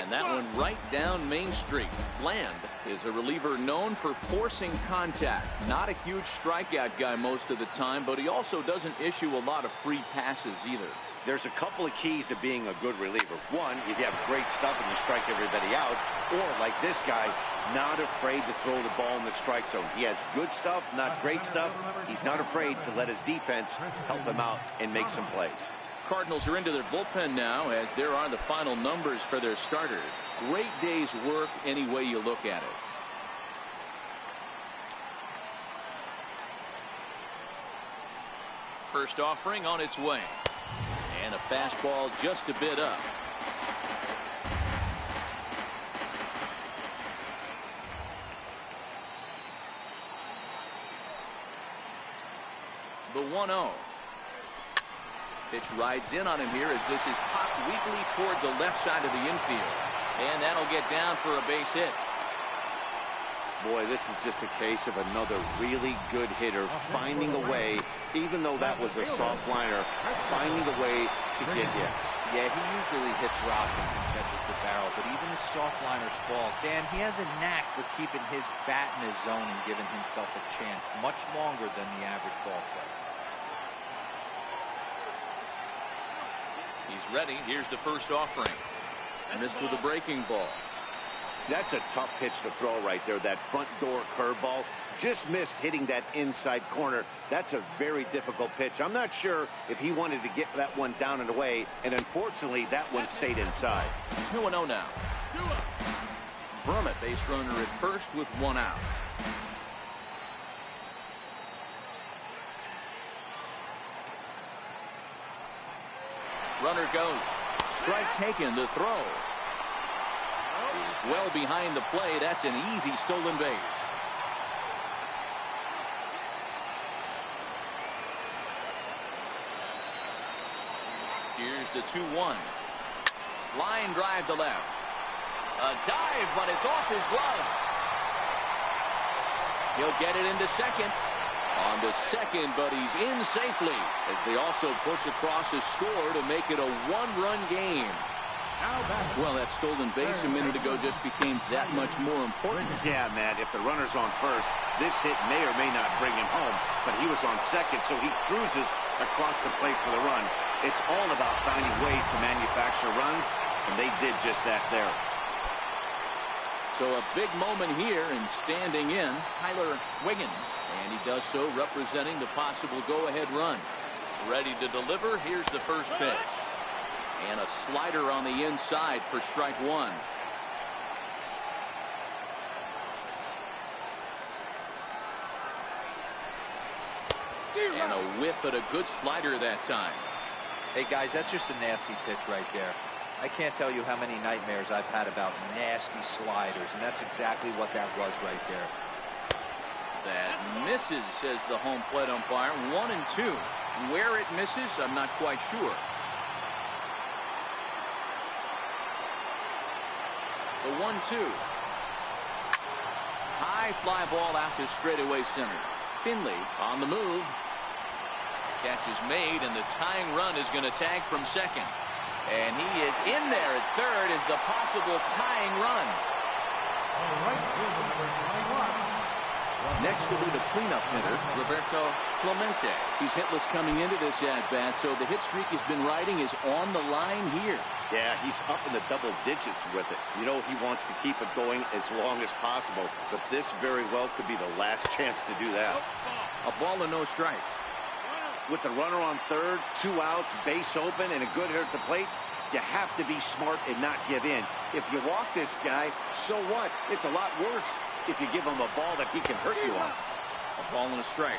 And that one right down Main Street. Bland is a reliever known for forcing contact. Not a huge strikeout guy most of the time, but he also doesn't issue a lot of free passes either. There's a couple of keys to being a good reliever. One, you have great stuff and you strike everybody out. Or, like this guy, not afraid to throw the ball in the strike zone. He has good stuff, not great stuff. He's not afraid to let his defense help him out and make some plays. Cardinals are into their bullpen now, as there are the final numbers for their starter. Great day's work any way you look at it. First offering on its way. And a fastball just a bit up. The 1-0. Pitch rides in on him here as this is popped weakly toward the left side of the infield. And that'll get down for a base hit. Boy, this is just a case of another really good hitter finding a way, even though that was a soft liner, finding a way to get hits. Yeah, he usually hits rockets and catches the barrel, but even his soft liners fall. Dan, he has a knack for keeping his bat in his zone and giving himself a chance much longer than the average ball player. He's ready. Here's the first offering. Missed with a breaking ball. That's a tough pitch to throw right there. That front door curveball just missed hitting that inside corner. That's a very difficult pitch. I'm not sure if he wanted to get that one down and away, and unfortunately that one stayed inside. 2-0 now. Brummett, base runner at first with 1 out. Runner goes. Strike taken. The throw is well behind the plate. That's an easy stolen base. Here's the 2-1. Line drive to left. A dive, but it's off his glove. He'll get it into second. On to second, but he's in safely as they also push across his score to make it a 1-run game. Well, that stolen base a minute ago just became that much more important. Yeah, man, if the runner's on first, this hit may or may not bring him home, but he was on second, so he cruises across the plate for the run. It's all about finding ways to manufacture runs, and they did just that there. So a big moment here, and standing in, Tyler Wiggins, and he does so representing the possible go-ahead run. Ready to deliver. Here's the first pitch. And a slider on the inside for strike one. And a whiff at a good slider that time. Hey, guys, that's just a nasty pitch right there. I can't tell you how many nightmares I've had about nasty sliders, and that's exactly what that was right there. That misses, says the home plate umpire. 1-2. Where it misses, I'm not quite sure. The 1-2. High fly ball out to straightaway center. Finley on the move. Catch is made, and the tying run is going to tag from second. And he is in there at third as the possible tying run. Next will be the cleanup hitter, Roberto Clemente. He's hitless coming into this at-bat, so the hit streak he's been riding is on the line here. Yeah, he's up in the double digits with it. You know, he wants to keep it going as long as possible, but this very well could be the last chance to do that. A ball and no strikes. With the runner on third, 2 outs, base open, and a good hitter at the plate, you have to be smart and not give in. If you walk this guy, so what? It's a lot worse if you give him a ball that he can hurt you on. A ball and a strike.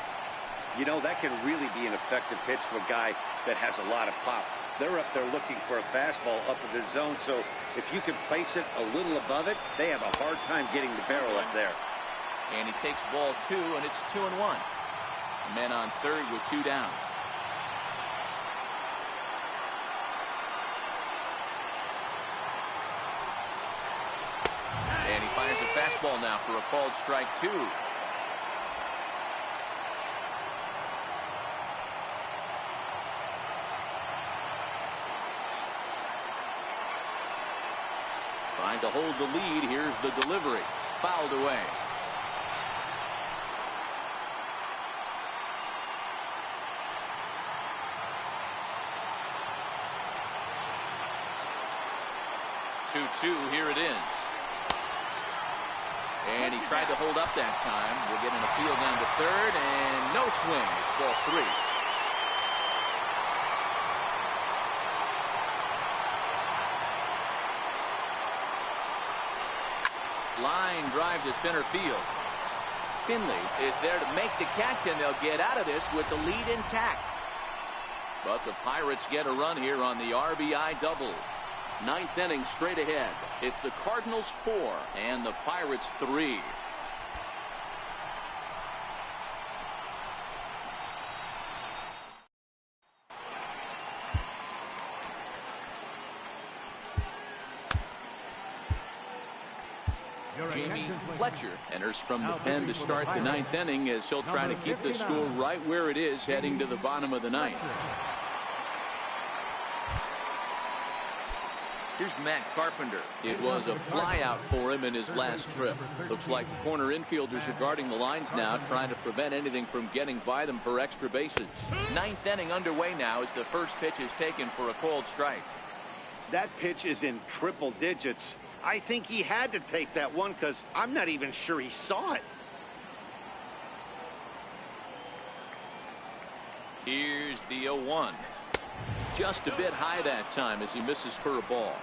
You know, that can really be an effective pitch to a guy that has a lot of pop. They're up there looking for a fastball up in the zone, so if you can place it a little above it, they have a hard time getting the barrel up there. And he takes ball 2, and it's 2-1. Men on third with 2 down. And he fires a fastball now for a called strike 2. Trying to hold the lead. Here's the delivery. Fouled away. Here it is. And he tried to hold up that time. We're getting a field down to third, and no swing. It's ball 3. Line drive to center field. Finley is there to make the catch, and they'll get out of this with the lead intact. But the Pirates get a run here on the RBI double. 9th inning straight ahead. It's the Cardinals 4 and the Pirates 3. Jamie Fletcher enters from the pen to start the ninth inning, as he'll try to keep the score right where it is heading to the bottom of the ninth. Here's Matt Carpenter. It was a flyout for him in his last trip. Looks like the corner infielders are guarding the lines now, trying to prevent anything from getting by them for extra bases. Ninth inning underway now as the first pitch is taken for a called strike. That pitch is in triple digits. I think he had to take that one because I'm not even sure he saw it. Here's the 0-1. Just a bit high that time as he misses for a ball.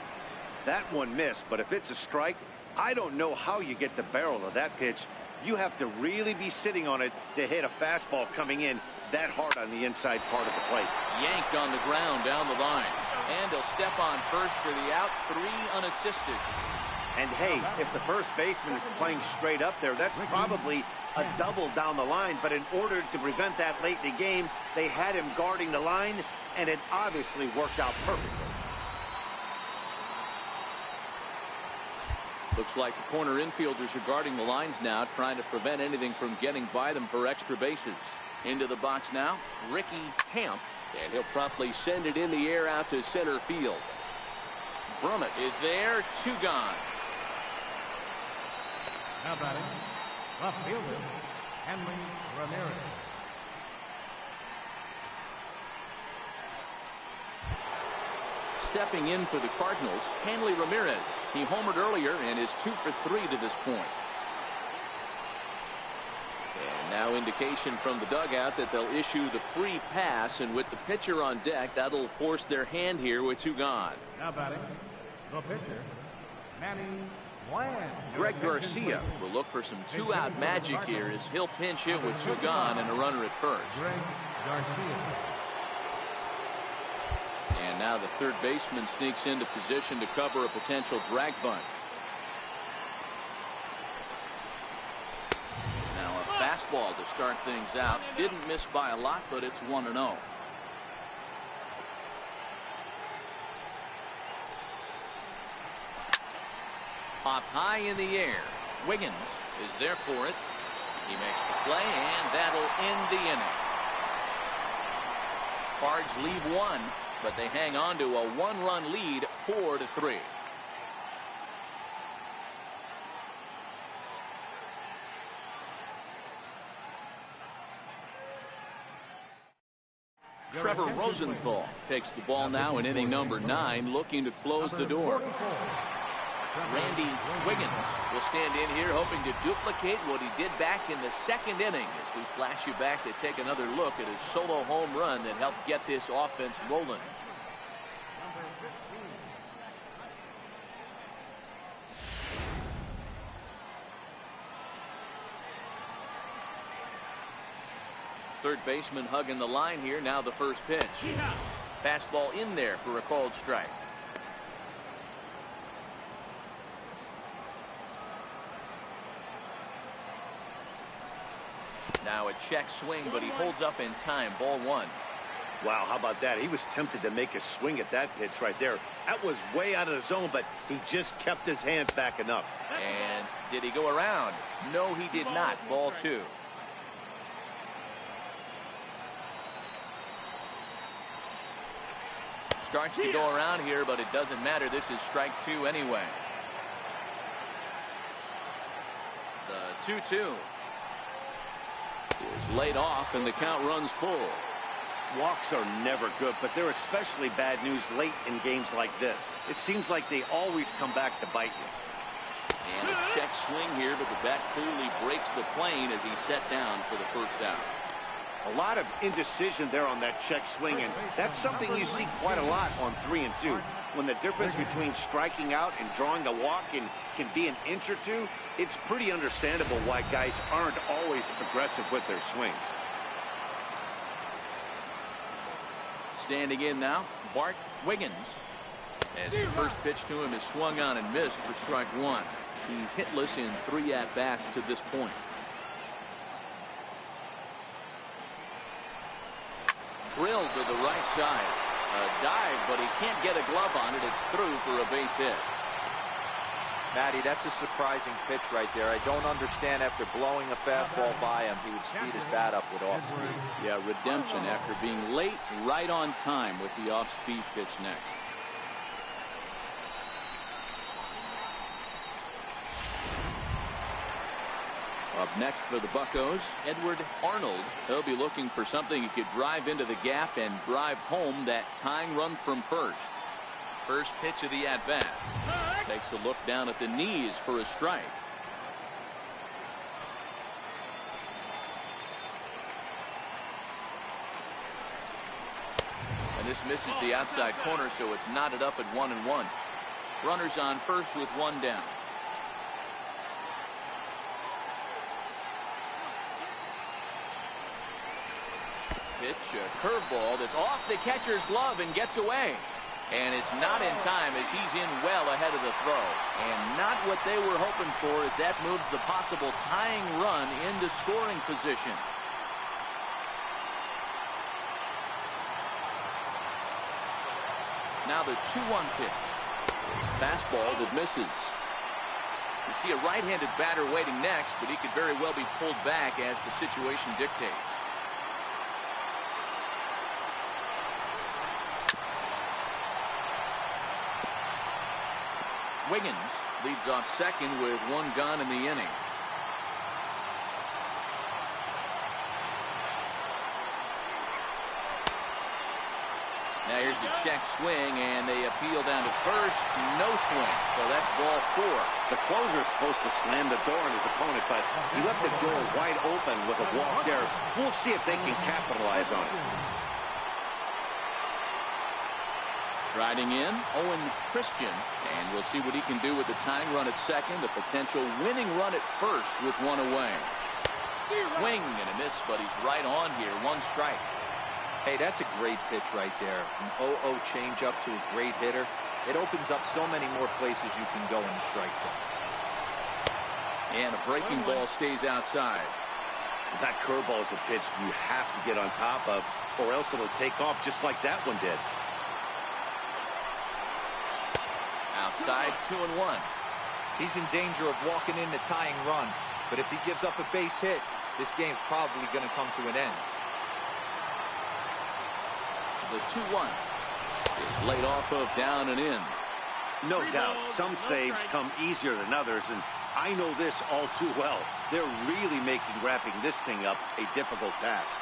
That one missed, but if it's a strike, I don't know how you get the barrel of that pitch. You have to really be sitting on it to hit a fastball coming in that hard on the inside part of the plate. Yanked on the ground down the line. And he'll step on first for the out, 3 unassisted. And hey, if the first baseman is playing straight up there, that's probably a double down the line. But in order to prevent that late in the game, they had him guarding the line, and it obviously worked out perfectly. Looks like the corner infielders are guarding the lines now, trying to prevent anything from getting by them for extra bases. Into the box now, Ricky Camp, and he'll promptly send it in the air out to center field. Brummett is there, 2 gone. Now batting, left fielder, Henry Ramirez. Stepping in for the Cardinals, Hanley Ramirez. He homered earlier and is 2 for 3 to this point. And now indication from the dugout that they'll issue the free pass, and with the pitcher on deck, that'll force their hand here with 2 gone. Now batting, the pitcher, Manny Bland. Greg Garcia will look for some 2-out magic here as he'll pinch hit with 2 gone and a runner at first. Greg Garcia. And now the third baseman sneaks into position to cover a potential drag bunt. Now a fastball to start things out. Didn't miss by a lot, but it's 1-0. Pop high in the air. Wiggins is there for it. He makes the play, and that'll end the inning. Cards leave 1, but they hang on to a 1-run lead, 4-3. Trevor Rosenthal takes the ball now in inning number 9, looking to close the door. Randy Wiggins will stand in here hoping to duplicate what he did back in the second inning, as we flash you back to take another look at his solo home run that helped get this offense rolling. Third baseman hugging the line here. Now the first pitch. Fastball in there for a called strike. Now a check swing, but he holds up in time. Ball 1. Wow, how about that? He was tempted to make a swing at that pitch right there. That was way out of the zone, but he just kept his hands back enough. And did he go around? No, he did not. Ball 2. Starts to go around here, but it doesn't matter. This is strike 2 anyway. The 2-2 is laid off, and the count runs full. Walks are never good, but they're especially bad news late in games like this. It seems like they always come back to bite you. And a check swing here, but the bat clearly breaks the plane as he's set down for the first out. A lot of indecision there on that check swing, and that's something you see quite a lot on 3 and 2. When the difference between striking out and drawing a walk can be an inch or 2, it's pretty understandable why guys aren't always aggressive with their swings. Standing in now, Bart Wiggins. As the first pitch to him is swung on and missed for strike 1. He's hitless in 3 at-bats to this point. Drilled to the right side. A dive, but he can't get a glove on it. It's through for a base hit. Matty, that's a surprising pitch right there. I don't understand after blowing a fastball by him, he would speed his bat up with off speed. Yeah, redemption after being late, right on time with the off-speed pitch next. Up next for the Buccos, Edward Arnold. He'll be looking for something he could drive into the gap and drive home that tying run from first. First pitch of the at-bat. Takes a look down at the knees for a strike. And this misses the outside corner, so it's knotted up at 1-1. Runners on first with one down. Pitch, a curveball that's off the catcher's glove and gets away. And it's not in time as he's in well ahead of the throw. And not what they were hoping for as that moves the possible tying run into scoring position. Now the 2-1 pitch. It's a fastball that misses. You see a right-handed batter waiting next, but he could very well be pulled back as the situation dictates. Wiggins leads off second with one gone in the inning. Now here's a check swing, and they appeal down to first. No swing, so that's ball 4. The closer is supposed to slam the door on his opponent, but he left the door wide open with a walk there. We'll see if they can capitalize on it. Striding in, Owen Christian, and we'll see what he can do with the tying run at second, the potential winning run at first with one away. Swing and a miss, but he's right on here. One strike. Hey, that's a great pitch right there. An 0-0 changeup to a great hitter. It opens up so many more places you can go in the strike zone. And a breaking ball stays outside. That curveball is a pitch you have to get on top of, or else it'll take off just like that one did. Outside, 2-1. He's in danger of walking in the tying run, but if he gives up a base hit, this game's probably going to come to an end. The 2-1 is laid off of down and in. No doubt, some saves come easier than others, and I know this all too well. They're really making wrapping this thing up a difficult task.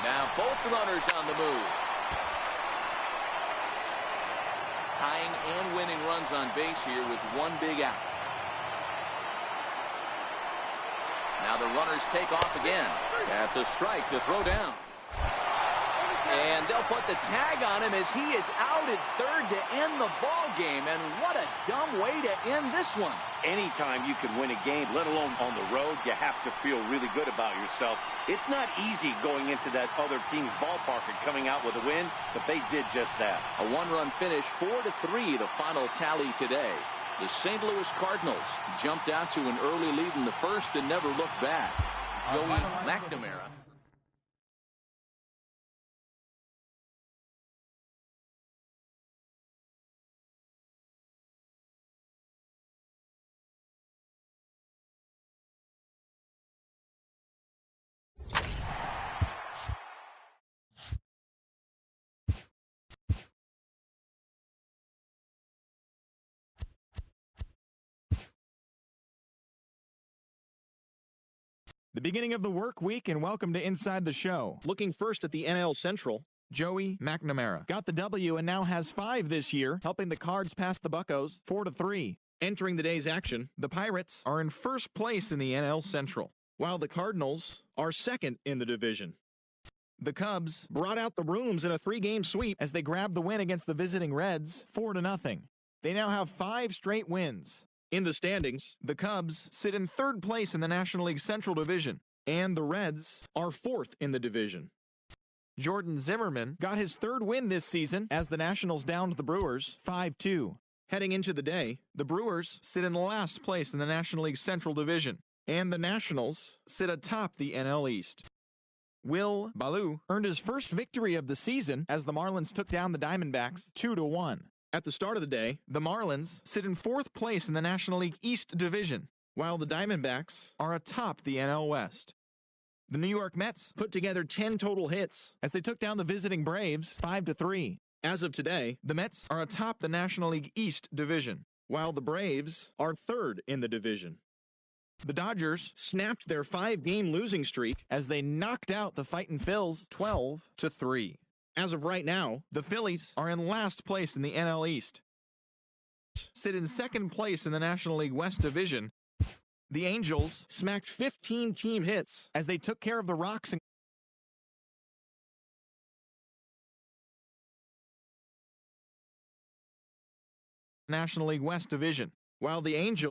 Now both runners on the move. Tying and winning runs on base here with one big out. Now the runners take off again. That's a strike to throw down. And they'll put the tag on him as he is out at third to end the ball game. And what a dumb way to end this one. Anytime you can win a game, let alone on the road, you have to feel really good about yourself. It's not easy going into that other team's ballpark and coming out with a win, but they did just that. A one-run finish, 4-3, the final tally today. The St. Louis Cardinals jumped out to an early lead in the first and never looked back. Joey McNamara. The beginning of the work week, and welcome to Inside the Show. Looking first at the NL Central, Joey McNamara got the W and now has 5 this year, helping the Cards pass the Buccos 4-3. Entering the day's action, the Pirates are in first place in the NL Central, while the Cardinals are second in the division. The Cubs brought out the rooms in a 3-game sweep as they grabbed the win against the visiting Reds 4-0. They now have 5 straight wins. In the standings, the Cubs sit in 3rd place in the National League Central Division, and the Reds are 4th in the division. Jordan Zimmerman got his 3rd win this season as the Nationals downed the Brewers 5-2. Heading into the day, the Brewers sit in last place in the National League Central Division, and the Nationals sit atop the NL East. Will Ballou earned his first victory of the season as the Marlins took down the Diamondbacks 2-1. At the start of the day, the Marlins sit in 4th place in the National League East Division, while the Diamondbacks are atop the NL West. The New York Mets put together 10 total hits as they took down the visiting Braves 5-3. As of today, the Mets are atop the National League East Division, while the Braves are 3rd in the division. The Dodgers snapped their 5-game losing streak as they knocked out the Fightin' Phils 12-3. As of right now, the Phillies are in last place in the NL East. Sit in 2nd place in the National League West Division. The Angels smacked 15 team hits as they took care of the Rocks and National League West Division, while the Angels